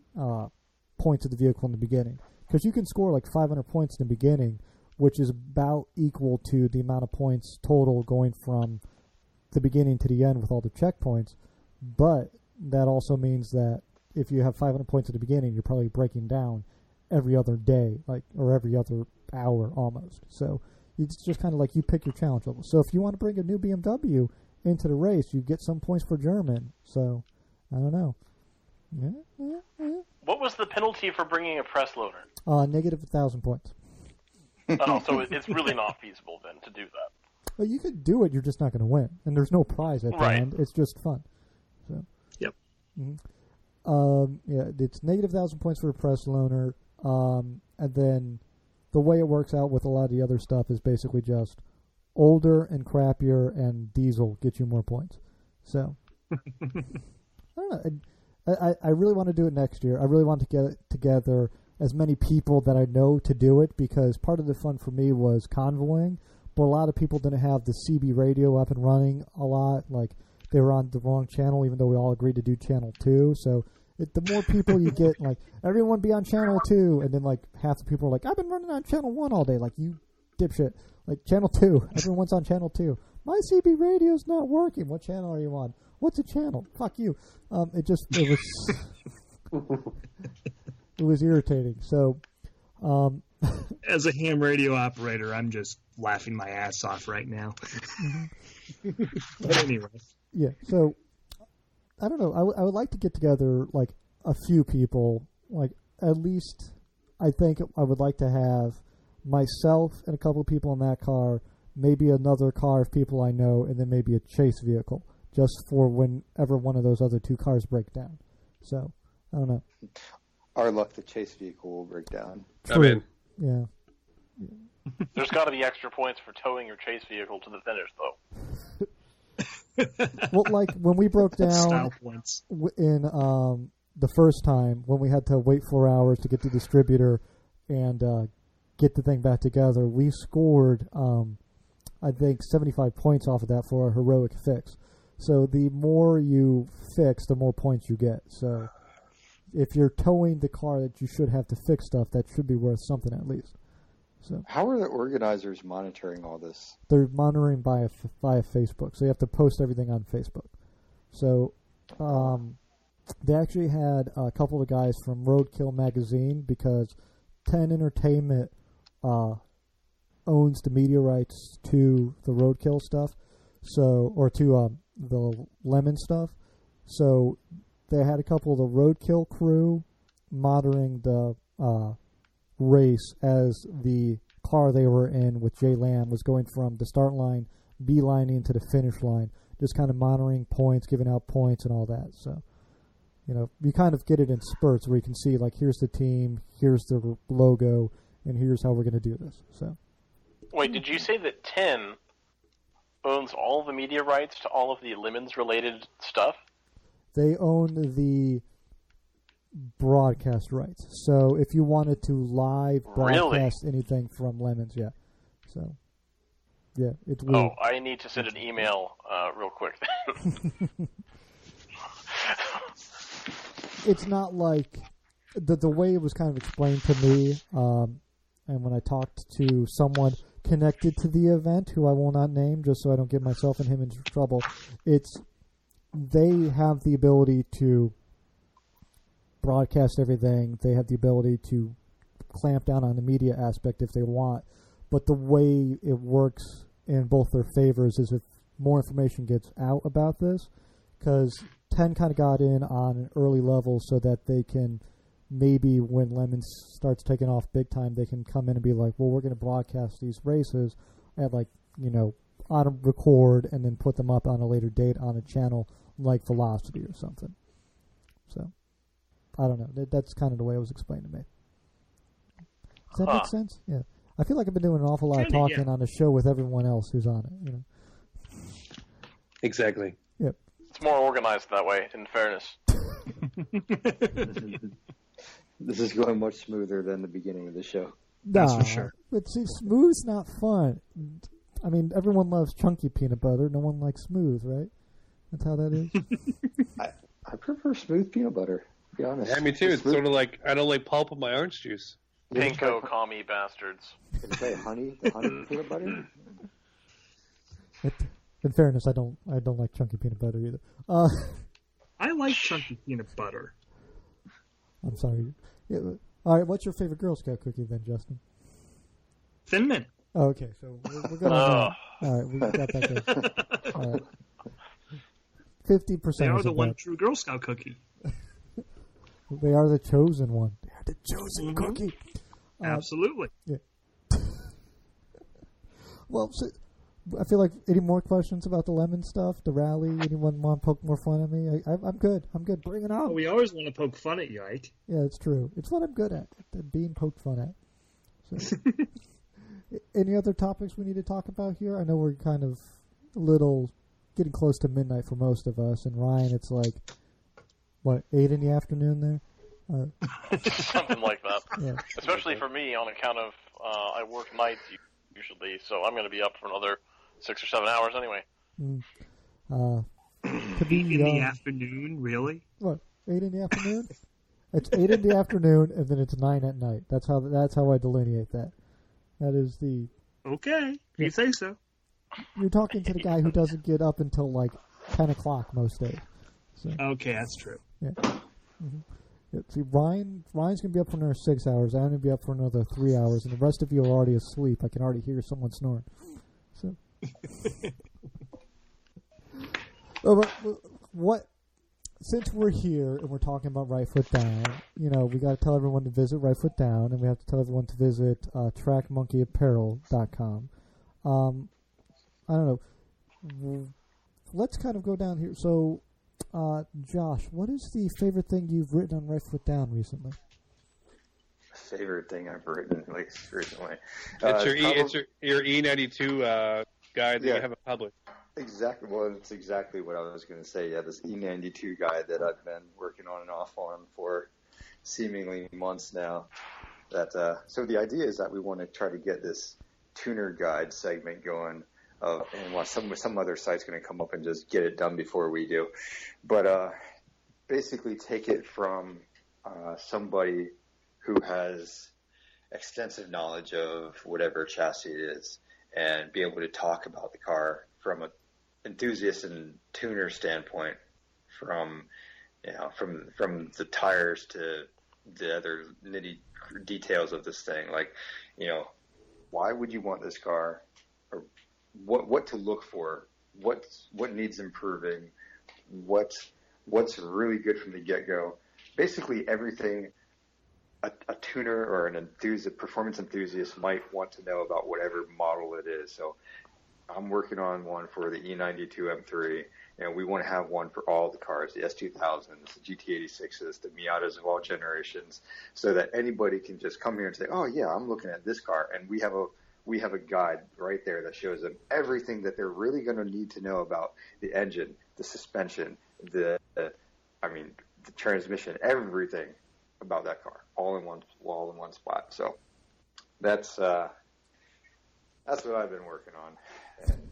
points of the vehicle in the beginning. Because you can score like 500 points in the beginning, which is about equal to the amount of points total going from the beginning to the end with all the checkpoints. But that also means that if you have 500 points at the beginning, you're probably breaking down every other day, or every other hour almost. So it's just kind of like you pick your challenge level. So if you want to bring a new BMW into the race, you get some points for German. So I don't know. What was the penalty for bringing a press loader? Negative 1,000 points. Oh, so it's really not feasible then to do that. Well, you could do it. You're just not going to win, and there's no prize at the end. It's just fun. So. Yep. Yeah, it's negative 1,000 points for a press loaner. And then the way it works out with a lot of the other stuff is basically just older and crappier and diesel get you more points. So don't know. I really want to do it next year. I really want to get together as many people that I know to do it, because part of the fun for me was convoying, but a lot of people didn't have the CB radio up and running a lot. Like, they were on the wrong channel, even though we all agreed to do channel 2. So the more people you get, like, everyone be on channel 2, and then, like, half the people are like, I've been running on channel 1 all day. Like, you dipshit. Like, channel 2. Everyone's on channel 2. My CB radio's not working. What channel are you on? What's a channel? Fuck you. It was it was irritating. So, as a ham radio operator, I'm just laughing my ass off right now. But anyway, yeah. So, I don't know. I would like to get together like a few people. Like, at least, I think I would like to have myself and a couple of people in that car, maybe another car of people I know, and then maybe a chase vehicle, just for whenever one of those other 2 cars break down. So, I don't know. Our luck, the chase vehicle will break down. I'm in. Yeah. There's got to be extra points for towing your chase vehicle to the finish, though. Well, like when we broke down style points in the first time, when we had to wait 4 hours to get the distributor and get the thing back together, we scored, I think, 75 points off of that for a heroic fix. So the more you fix, the more points you get. So if you're towing the car that you should have to fix stuff, that should be worth something at least. So how are the organizers monitoring all this? They're monitoring via Facebook, so you have to post everything on Facebook. So they actually had a couple of guys from Roadkill magazine, because 10 Entertainment owns the media rights to the Roadkill stuff, so, or to the Lemon stuff. So they had a couple of the Roadkill crew monitoring the race as the car they were in with Jay Lamb was going from the start line, beelining to the finish line, just kind of monitoring points, giving out points and all that. So, you know, you kind of get it in spurts where you can see, like, here's the team, here's the logo, and here's how we're going to do this. So, wait, did you say that 10 owns all the media rights to all of the Lemons-related stuff? They own the broadcast rights. So if you wanted to live broadcast anything from Lemons, yeah. So, yeah, it's weird. Oh, I need to send an email real quick then. It's not like the way it was kind of explained to me, and when I talked to someone connected to the event, who I will not name just so I don't get myself and him into trouble, it's they have the ability to broadcast everything. They have the ability to clamp down on the media aspect if they want. But the way it works in both their favors is if more information gets out about this, because 10 kind of got in on an early level so that they can maybe when Lemons starts taking off big time, they can come in and be like, well, we're going to broadcast these races at, like, you know, on a record and then put them up on a later date on a channel like Velocity or something. So, I don't know. That's kind of the way it was explained to me. Does that make sense? Yeah. I feel like I've been doing an awful lot of talking on a show with everyone else who's on it, you know. Exactly. Yep. It's more organized that way, in fairness. This is going much smoother than the beginning of the show. That's for sure. But see, smooth's not fun. I mean, everyone loves chunky peanut butter. No one likes smooth, right? That's how that is. I prefer smooth peanut butter, to be honest. Yeah, me too. It's sort of like, I don't like pulp of my orange juice. Pinko commie bastards. Did you say honey? The honey peanut butter? In fairness, I don't like chunky peanut butter either. I like chunky peanut butter. I'm sorry. Yeah, all right, what's your favorite Girl Scout cookie then, Justin? Thin Mint. Oh, okay, so we're going to... All right, we got that good. All right. 50%. They are the one true Girl Scout cookie. They are the chosen one. They are the chosen cookie. Absolutely. Yeah. Well, so, I feel like any more questions about the lemon stuff, the rally? Anyone want to poke more fun at me? I'm good. I'm good. Bring it on. Well, we always want to poke fun at you, Ike. Yeah, it's true. It's what I'm good at being poked fun at. So, any other topics we need to talk about here? I know we're kind of a little getting close to midnight for most of us, and Ryan, it's like, what, 8 in the afternoon there? Something like that. Yeah. Especially for me, on account of I work nights usually, so I'm going to be up for another 6 or 7 hours anyway. To be in the afternoon, really? What, 8 in the afternoon? It's 8 in the afternoon, and then it's 9 at night. That's how I delineate that. That is the... Okay, you say so. You're talking to the guy who doesn't get up until like 10 o'clock most days. So, okay, that's true. Yeah. Mm-hmm. Yeah, see, Ryan's going to be up for another 6 hours. I'm going to be up for another 3 hours, and the rest of you are already asleep. I can already hear someone snoring. So, what? Since we're here and we're talking about Right Foot Down, we got to tell everyone to visit Right Foot Down, and we have to tell everyone to visit trackmonkeyapparel.com. I don't know. Let's kind of go down here. So, Josh, what is the favorite thing you've written on Right Foot Down recently? Favorite thing I've written recently. It's your E92 guide that you haven't published. Exactly. Well, it's exactly what I was going to say. Yeah, this E92 guide that I've been working on and off on for seemingly months now. So the idea is that we want to try to get this tuner guide segment going. And some other site's going to come up and just get it done before we do. But basically take it from somebody who has extensive knowledge of whatever chassis it is and be able to talk about the car from an enthusiast and tuner standpoint, from the tires to the other nitty details of this thing. Like, why would you want this car? Or what to look for, what needs improving, what's really good from the get-go. Basically everything a tuner or an performance enthusiast might want to know about whatever model it is. So I'm working on one for the E92 M3, and we want to have one for all the cars, the S2000s, the GT86s, the Miatas of all generations, so that anybody can just come here and say, oh yeah, I'm looking at this car, and we have a guide right there that shows them everything that they're really going to need to know about the engine, the suspension, the transmission, everything about that car, all in one spot. So that's what I've been working on. And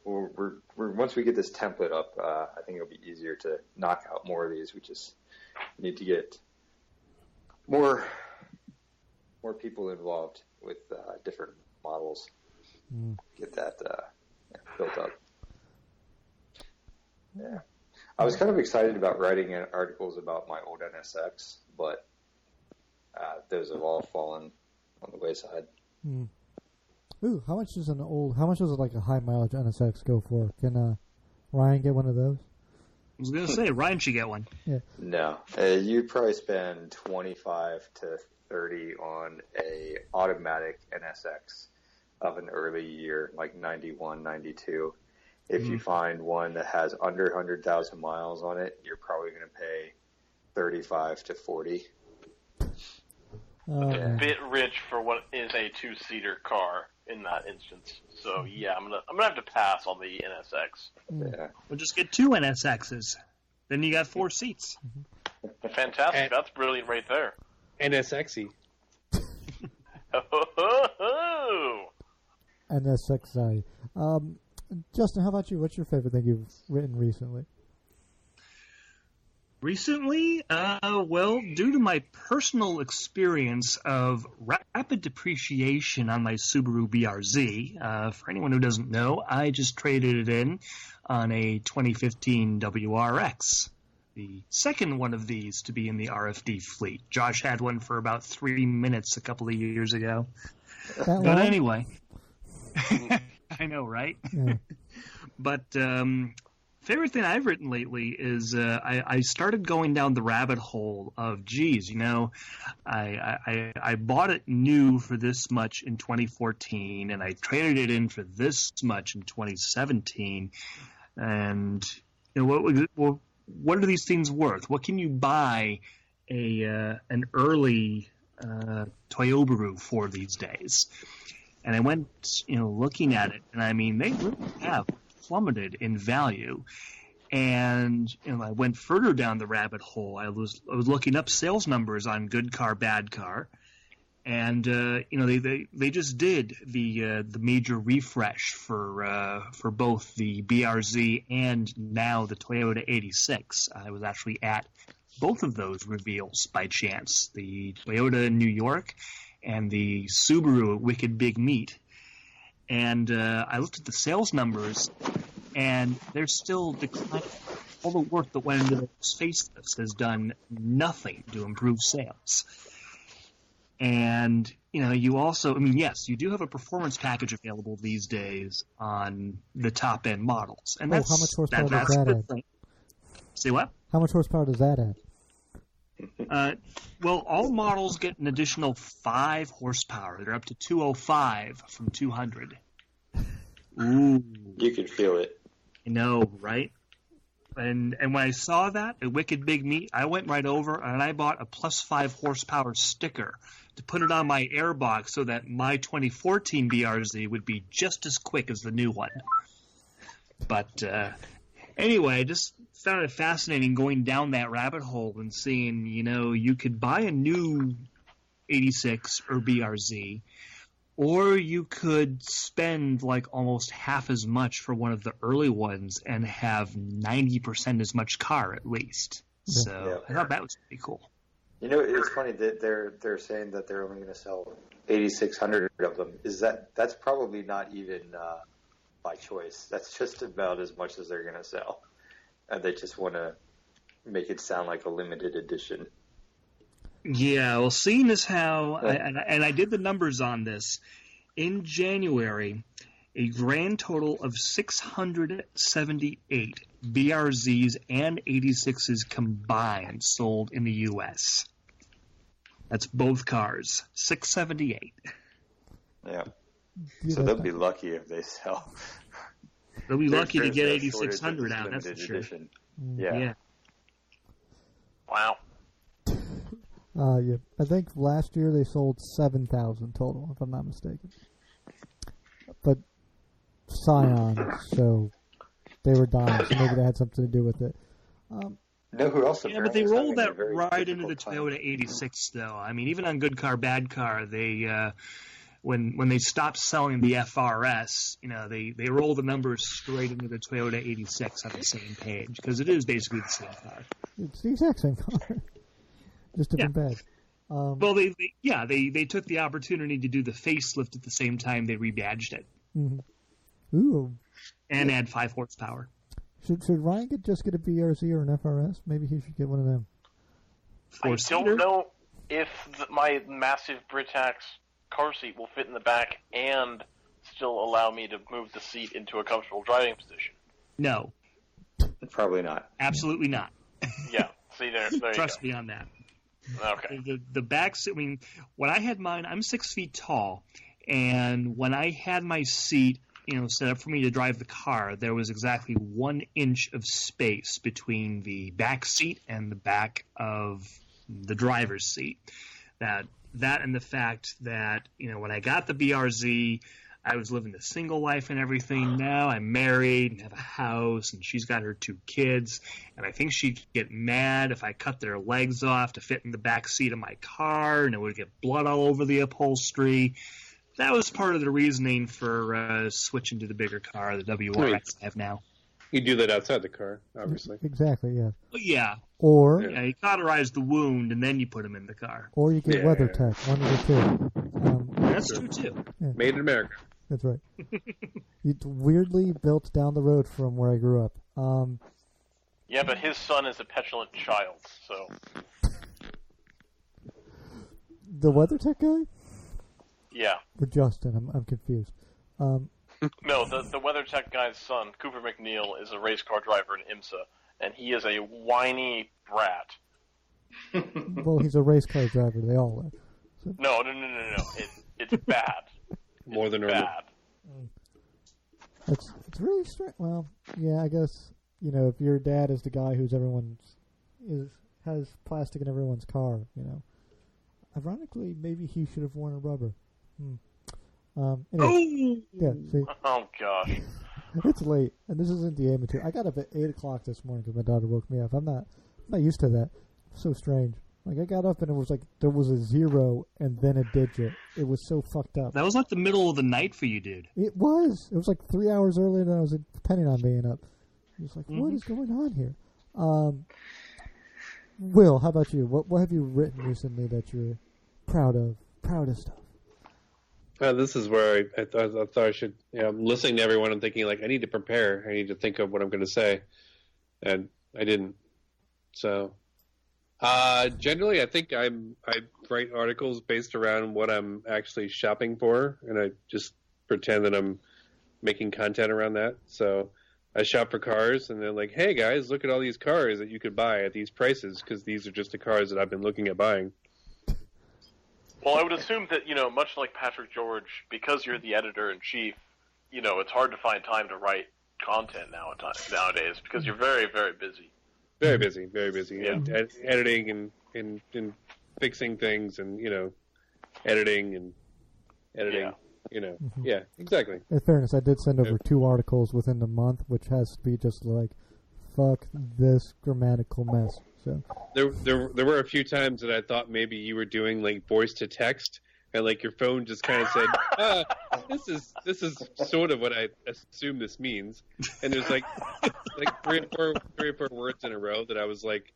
we're once we get this template up, I think it'll be easier to knock out more of these. We just need to get more people involved with different models. Get that built up. Yeah, I was kind of excited about writing articles about my old NSX, but those have all fallen on the wayside. Ooh, how much does like a high mileage NSX go for? Can Ryan get one of those? I was going to say, Ryan should get one. Yeah. No, you'd probably spend 25 to 30 on a automatic NSX of an early year, like 91, 92. If you find one that has under 100,000 miles on it, you're probably going to pay 35 to 40. A bit rich for what is a two-seater car in that instance. So yeah, I'm gonna have to pass on the NSX. Yeah. We'll just get 2 NSXs. Then you got 4 seats. Fantastic. That's brilliant right there. NSXy. NSXi. Justin, how about you? What's your favorite thing you've written recently? Recently, well, due to my personal experience of rapid depreciation on my Subaru BRZ, for anyone who doesn't know, I just traded it in on a 2015 WRX, the second one of these to be in the RFD fleet. Josh had one for about 3 minutes a couple of years ago. But anyway, I know, right? Yeah. But favorite thing I've written lately is I started going down the rabbit hole of, I bought it new for this much in 2014, and I traded it in for this much in 2017. And what are these things worth? What can you buy an early Toyobaru for these days? And I went, looking at it, and I mean, they really have plummeted in value. And I went further down the rabbit hole. I was looking up sales numbers on Good Car, Bad Car, and they just did the major refresh for both the BRZ and now the Toyota 86. I was actually at both of those reveals by chance, the Toyota in New York and the Subaru at Wicked Big Meat. And I looked at the sales numbers, and they're still declining. All the work that went into those facelifts has done nothing to improve sales. And, you also, yes, you do have a performance package available these days on the top-end models. And that's, how much horsepower does that add? Say what? How much horsepower does that add? Well, all models get an additional 5 horsepower. They're up to 205 from 200. Ooh. You can feel it. I know, right? And when I saw that at Wicked Big Meat, I went right over and I bought a plus 5 horsepower sticker to put it on my airbox so that my 2014 BRZ would be just as quick as the new one. But anyway, I just found it fascinating going down that rabbit hole and seeing, you could buy a new 86 or BRZ, or you could spend like almost half as much for one of the early ones and have 90% as much car at least. So I thought that was pretty cool. It's funny that they're saying that they're only going to sell 8,600 of them. That's probably not even by choice. That's just about as much as they're going to sell. And they just want to make it sound like a limited edition. Yeah, well, seeing as how, and I did the numbers on this, in January, a grand total of 678 BRZs and 86s combined sold in the U.S. That's both cars, 678. Yeah. So they'll be lucky if they sell. They'll be lucky to get 8,600 out, that's for sure. Edition. Yeah. Wow. Yeah. I think last year they sold 7,000 total, if I'm not mistaken. But Scion, so they were dying, so maybe that had something to do with it. Who else? Yeah, but they rolled that right into the Toyota 86, though. I mean, even on Good Car, Bad Car, they when they stopped selling the FRS, they roll the numbers straight into the Toyota 86 on the same page, because it is basically the same car. It's the exact same car. Just different bag. Well, they took the opportunity to do the facelift at the same time they rebadged it. Mm-hmm. Ooh. And add 5 horsepower. Should Ryan just get a BRZ or an FRS? Maybe he should get one of them. I don't know if my massive Britax car seat will fit in the back and still allow me to move the seat into a comfortable driving position. No. Probably not. Absolutely not. Yeah. See, there Trust me on that. Okay. The back seat, when I had mine, I'm 6 feet tall, and when I had my seat, set up for me to drive the car, there was exactly 1 inch of space between the back seat and the back of the driver's seat. That and the fact that, when I got the BRZ, I was living a single life and everything. Now I'm married and have a house, and she's got her 2 kids. And I think she'd get mad if I cut their legs off to fit in the back seat of my car, and it would get blood all over the upholstery. That was part of the reasoning for switching to the bigger car, the WRX I have now. You do that outside the car, obviously. Exactly, yeah. Yeah. Or you cauterize the wound, and then you put them in the car. Or you get WeatherTech, one of the two. That's true, too. Yeah. Made in America. That's right. It's weirdly built down the road from where I grew up. Yeah, but his son is a petulant child, so... The WeatherTech guy? Yeah. Or Justin? I'm confused. No, the WeatherTech guy's son, Cooper McNeil, is a race car driver in IMSA, and he is a whiny brat. Well, he's a race car driver. They all are. So. No. It's bad. More than normal. Bad. It's really strange. Well, yeah, I guess if your dad is the guy who's has plastic in everyone's car, ironically, maybe he should have worn a rubber. Anyway, yeah. See, oh gosh. It's late, and this isn't the amateur. I got up at 8 o'clock this morning because my daughter woke me up. I'm not used to that. So strange. Like, I got up and it was like there was a 0 and then a digit. It was so fucked up. That was like the middle of the night for you, dude. It was. It was like 3 hours earlier than I was intending on being up. It was like, what is going on here? Will, how about you? What have you written recently that you're proudest of? This is where I thought I should. I'm listening to everyone and thinking, like, I need to prepare. I need to think of what I'm going to say. And I didn't. So, generally, I think I write articles based around what I'm actually shopping for, and I just pretend that I'm making content around that. So I shop for cars, and they're like, hey, guys, look at all these cars that you could buy at these prices, because these are just the cars that I've been looking at buying. Well, I would assume that, much like Patrick George, because you're the editor-in-chief, it's hard to find time to write content nowadays, because you're very, very busy. Very busy, very busy. Yeah. And editing and fixing things and, editing. Yeah. Yeah, exactly. In fairness, I did send over 2 articles within the month, which has to be just like, fuck this grammatical mess. So there were a few times that I thought maybe you were doing like voice to text, and like your phone just kind of said, this is sort of what I assume this means, and there's like three or four words in a row that I was like,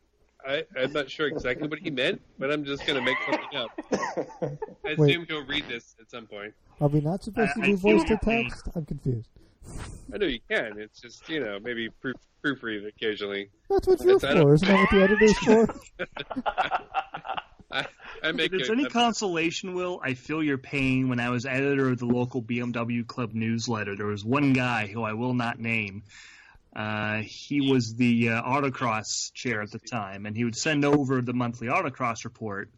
I'm not sure exactly what he meant, but I'm just gonna make something up. I assume he'll read this at some point. Are we not supposed to do voice to text? I'm confused. I know you can. It's just, maybe proofread occasionally. That's what you're for, isn't that what the editor's for? If it's any consolation, Will, I feel your pain. When I was editor of the local BMW Club newsletter, there was one guy who I will not name. He was the autocross chair at the time, and he would send over the monthly autocross report.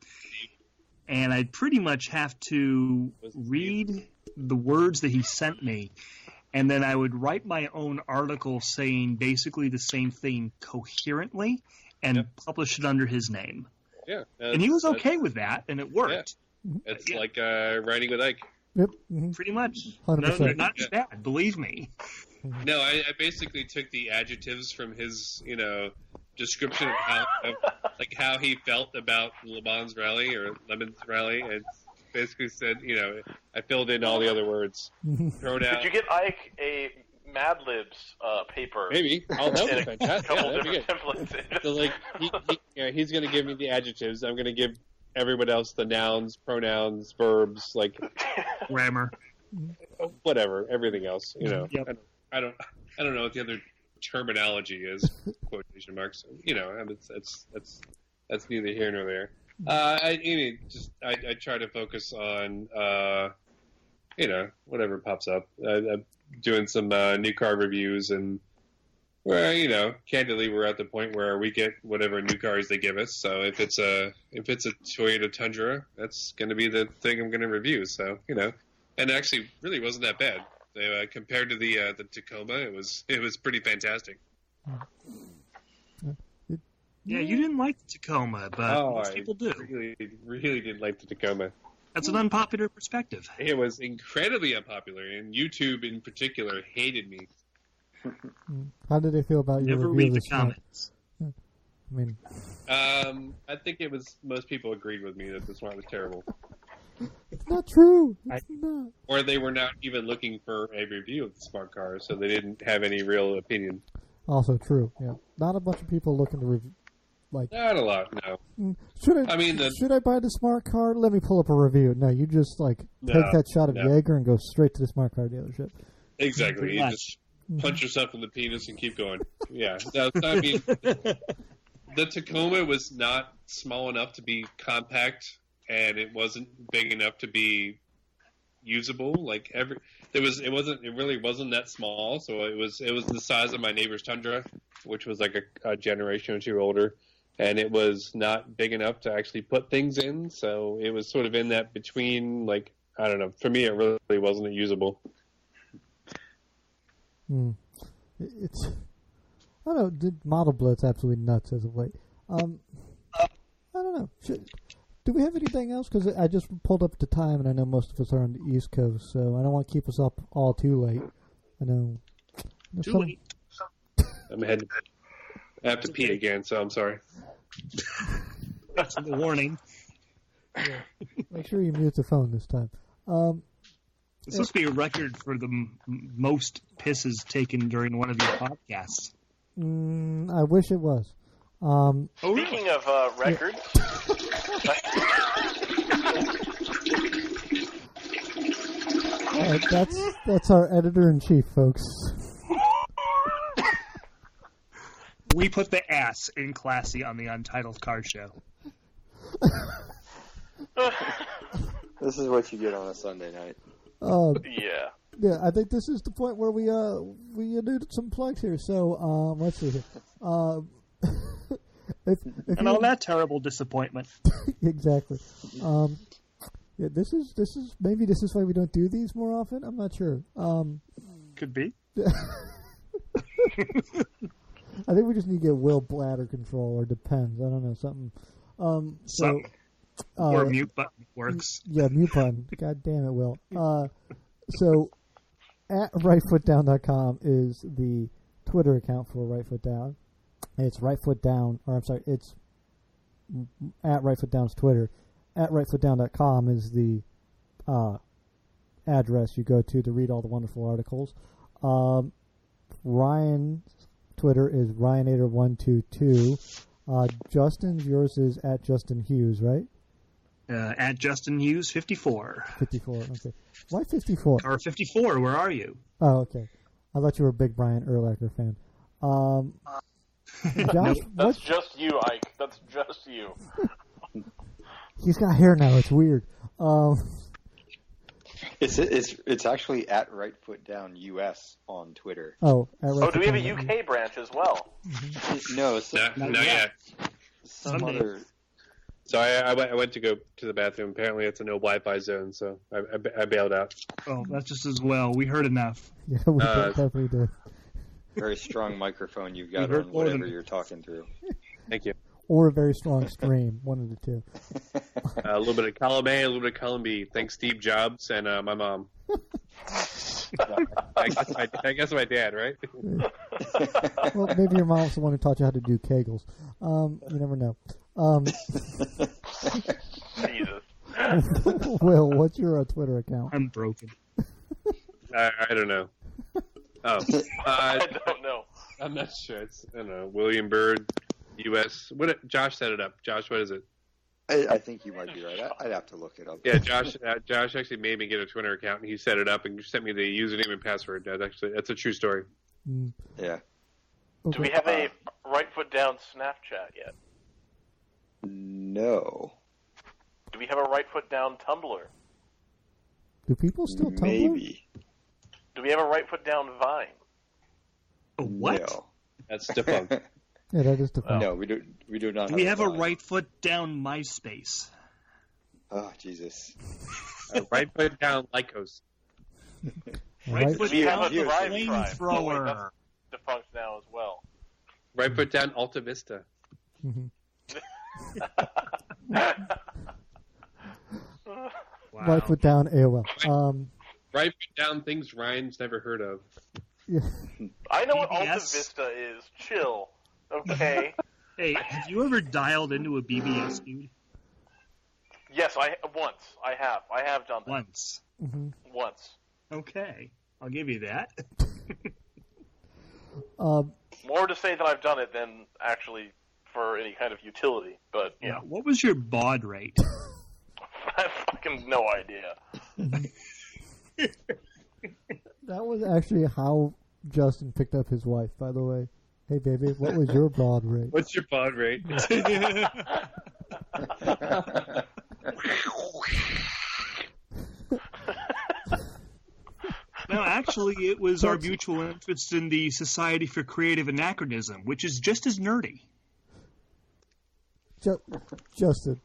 And I'd pretty much have to read the words that he sent me, and then I would write my own article saying basically the same thing coherently and publish it under his name. Yeah. And he was okay with that, and it worked. Yeah. It's like writing with Ike. Yep. Pretty much. 100%. No, not as bad, believe me. No, I basically took the adjectives from his, description of how he felt about Le Mans Rally or Lemons Rally, and basically said, I filled in all the other words. Thrown out. Could you get Ike a Mad Libs paper? Maybe. Oh, that would be fantastic. A couple different templates. So, he's going to give me the adjectives. I'm going to give everyone else the nouns, pronouns, verbs, like grammar, whatever, everything else. Yep. I don't know what the other terminology is. Quotation marks. That's neither here nor there. I try to focus on whatever pops up. I'm doing some new car reviews, and where candidly we're at the point where we get whatever new cars they give us. So if it's a Toyota Tundra, that's going to be the thing I'm going to review. So and it actually really wasn't that bad. Compared to the Tacoma, it was pretty fantastic. Yeah, you didn't like the Tacoma, but most people do. Really didn't like the Tacoma. That's an unpopular perspective. It was incredibly unpopular, and YouTube in particular hated me. How did they feel about your Never review read the this month? comments. I think it was most people agreed with me that this one was terrible. It's not true. It's not. Or they were not even looking for a review of the smart car, so they didn't have any real opinion. Also true. Yeah, not a bunch of people looking to review. Not a lot, no. Should I buy the smart car? Let me pull up a review. No, you just take that shot of Jaeger and go straight to the smart car dealership. Exactly. You just punch yourself in the penis and keep going. Yeah. No, I mean, the Tacoma was not small enough to be compact, and it wasn't big enough to be usable. It really wasn't that small. So it was the size of my neighbor's Tundra, which was like a generation or two older. And it was not big enough to actually put things in, so it was sort of in that between, I don't know. For me, it really wasn't usable. It's, I don't know, Model Blitz absolutely nuts as of late. I don't know. Do we have anything else? Because I just pulled up the time, and I know most of us are on the East Coast, so I don't want to keep us up all too late. I know. Too late. I'm heading. I have to pee again, so I'm sorry. That's the warning. Yeah. Make sure you mute the phone this time. It's supposed to be a record for the most pisses taken during one of your podcasts. I wish it was. Speaking of records, that's our editor-in-chief, folks. We put the ass in classy on the Untitled Car Show. This is what you get on a Sunday night. yeah. Yeah, I think this is the point where we do some plugs here. So let's see here. If and all that terrible disappointment. Exactly. Yeah, this is maybe this is why we don't do these more often. I'm not sure. Could be. I think we just need to get Will bladder control, or depends. I don't know, something. Or mute button works. Yeah, mute button. God damn it, Will. So at rightfootdown.com is the Twitter account for Right Foot Down. It's rightfootdown, or I'm sorry, it's at rightfootdown's Twitter. At rightfootdown.com is the address you go to read all the wonderful articles. Ryan's Twitter is Ryanator122. Justin's, yours is at Justin Hughes, right? At Justin Hughes 54. 54, okay. Why 54? Or 54, where are you? Oh, okay. I thought you were a big Brian Urlacher fan. Josh, that's just you, Ike. That's just you. He's got hair now. It's weird. It's actually at Right Foot Down US on Twitter. Oh, do we have a UK branch as well? Mm-hmm. No, not yet. Some other. So I went to go to the bathroom. Apparently, it's a no Wi-Fi zone, so I bailed out. Oh, that's just as well. We heard enough. Yeah, we definitely did. Very strong microphone you've got on whatever you're talking through. Thank you. Or a very strong stream, one of the two. A little bit of column A, a little bit of column B. Thanks, Steve Jobs and my mom. I guess my dad, right? Well, maybe your mom's the one who taught you how to do Kegels. You never know. Jesus. Will, what's your Twitter account? I'm broken. I don't know. Oh, I don't know. I'm not sure. I don't know. William Bird, U.S. Josh set it up. Josh, what is it? I think you might be right. I'd have to look it up. Yeah, Josh actually made me get a Twitter account, and he set it up and sent me the username and password. That's a true story. Yeah. Okay. Do we have a Right Foot Down Snapchat yet? No. Do we have a Right Foot Down Tumblr? Do people still Tumblr? Maybe. Do we have a Right Foot Down Vine? What? No. That's defunct. Yeah, that is defunct. No, we do not. Do we have a Vine. Right Foot Down MySpace? Oh, Jesus. Right foot down, Lycos. Right Foot We have Down a Thrive Tribe. Flamethrower. That's defunct now as well. Right foot down, Alta Vista. Mhm. Wow. Right foot down, AOL. Right foot down, things Ryan's never heard of. Yeah. I know what Alta BBS? Vista is. Chill. Okay. Hey, have you ever dialed into a BBS, dude? Yes, I have. I have done that. Once. Mm-hmm. Once. Okay. I'll give you that. More to say that I've done it than actually for any kind of utility, but, you know. What was your baud rate? I have fucking no idea. That was actually how Justin picked up his wife, by the way. Hey, baby, what was your baud rate? What's your baud rate? No, actually, it was our mutual interest in the Society for Creative Anachronism, which is just as nerdy. Justin,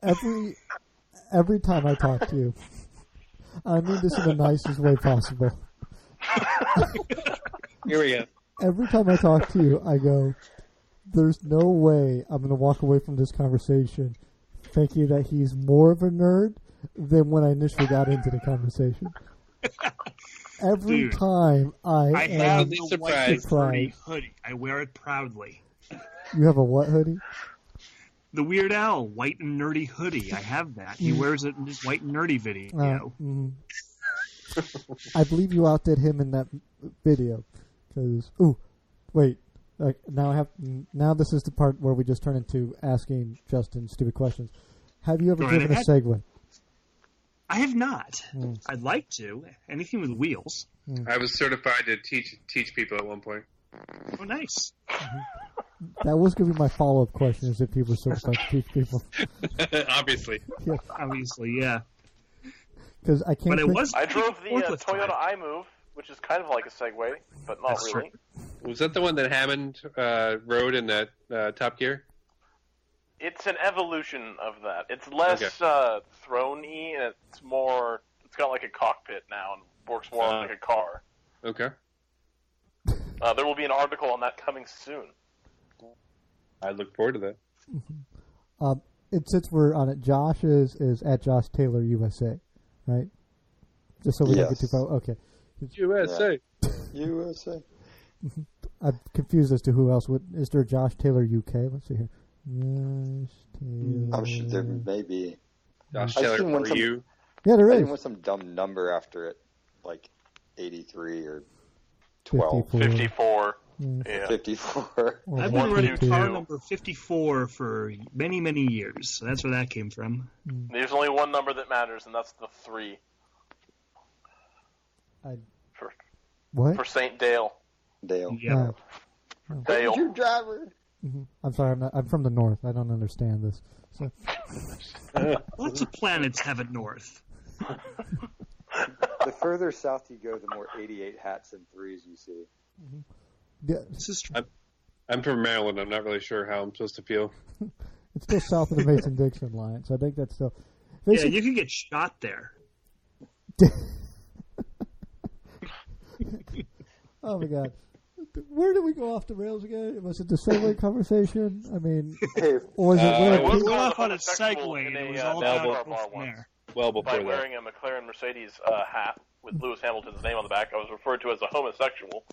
every time I talk to you, I mean this in the nicest way possible. Here we go. Every time I talk to you, I go, there's no way I'm going to walk away from this conversation thinking that he's more of a nerd than when I initially got into the conversation. every Dude, time I have am the white surprised. nerdy hoodie. I wear it proudly. You have a what hoodie? The Weird Al white and nerdy hoodie. I have that. He wears it in his white and nerdy video. I believe you outdid him in that video. Because wait. Now this is the part where we just turn into asking Justin stupid questions. Have you ever driven a Segway? I have not. I'd like to. Anything with wheels. I was certified to teach people at one point. Oh, nice. That was going to be my follow-up question, is if people were certified to teach people. Obviously. Yeah. Obviously, yeah. Because I can't. I drove the Toyota iMove, which is kind of like a Segway, but not That's really. True. Was that the one that Hammond rode in that Top Gear? It's an evolution of that. It's less throne-y, and it's more. It's got like a cockpit now and works more like a car. Okay. There will be an article on that coming soon. I look forward to that. And since we're on it, Josh is at Josh Taylor USA, right? Just so we don't get too far. Okay. USA. Yeah. USA. I'm confused as to who else would. Is there Josh Taylor UK? Let's see here. Josh Taylor. I'm sure there may be. Josh Taylor for you. Yeah, there I is. think with some dumb number after it, like 83 or 12. 54. Yeah. 54. I've been running car number 54 for many, many years. So that's where that came from. There's only one number that matters, and that's the 3. What? For St. Dale. Dale. Yeah. Dale. Who's your driver? I'm sorry, I'm from the north. I don't understand this. So. Lots of planets have a north. The further south you go, the more 88 hats and 3s you see. Yeah. This is true. I'm from Maryland. I'm not really sure how I'm supposed to feel. It's still south of the Mason-Dixon line, so I think that's still... Yeah, you can get shot there. Oh, my God. Where did we go off the rails again? Was it the Segway conversation? I mean... or was it... we went off on a Segway, and it was all about there. Well before By that. wearing a McLaren Mercedes hat with Lewis Hamilton's name on the back, I was referred to as a homosexual.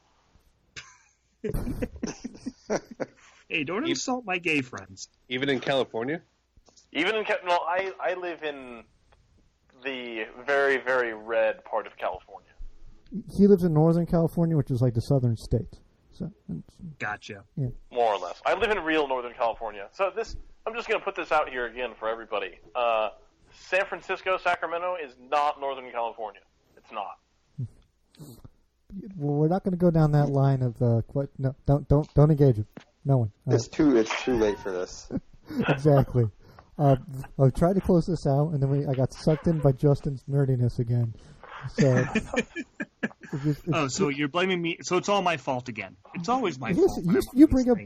Hey, don't insult my gay friends. Even in California? I live in the very, very red part of California. He lives in Northern California, which is like the southern states. So, Gotcha. Yeah. More or less. I live in real Northern California. So I'm just going to put this out here again for everybody. San Francisco, Sacramento is not Northern California. It's not. Well, we're not going to go down that line of no, don't engage him. No one. It's too late for this. Exactly. I've tried to close this out, and then I got sucked in by Justin's nerdiness again. So. So you're blaming me? So it's all my fault again. It's always my fault. You bring up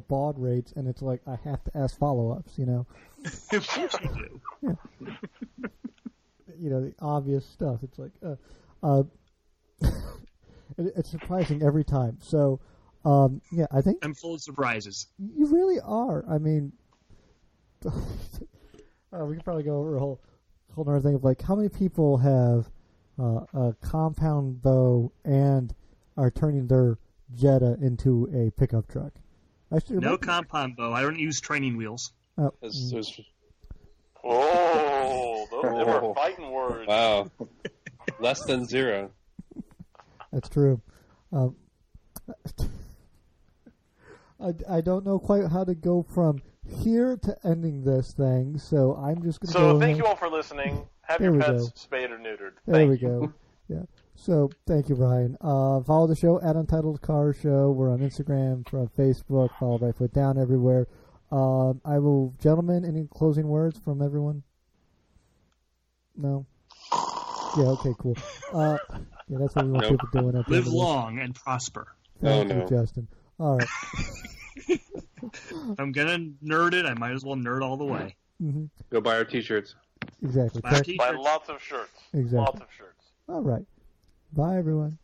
baud rates, and it's like I have to ask follow-ups. You know. Of course you do. Yeah. You know the obvious stuff. It's like, it's surprising every time. So, yeah, I think I'm full of surprises. You really are. I mean, we could probably go over a whole other thing of like how many people have a compound bow and are turning their Jetta into a pickup truck. No compound bow. I don't use training wheels. Oh, those are fighting words. Wow. Less than 0. That's true. I don't know quite how to go from here to ending this thing, so I'm just going to go. So thank you all for listening. Have your pets spayed or neutered. There we go. Yeah. So thank you, Brian. Follow the show at Untitled Car Show. We're on Instagram, on Facebook. Follow Right Foot Down everywhere. Gentlemen, any closing words from everyone? No. Yeah. Okay. Cool. Yeah, that's what we want people doing. Live long and prosper. Thank you, Justin. All right. If I'm gonna nerd it, I might as well nerd all the way. Mm-hmm. Go buy our T-shirts. Exactly. Buy lots of shirts. Exactly. Lots of shirts. All right. Bye, everyone.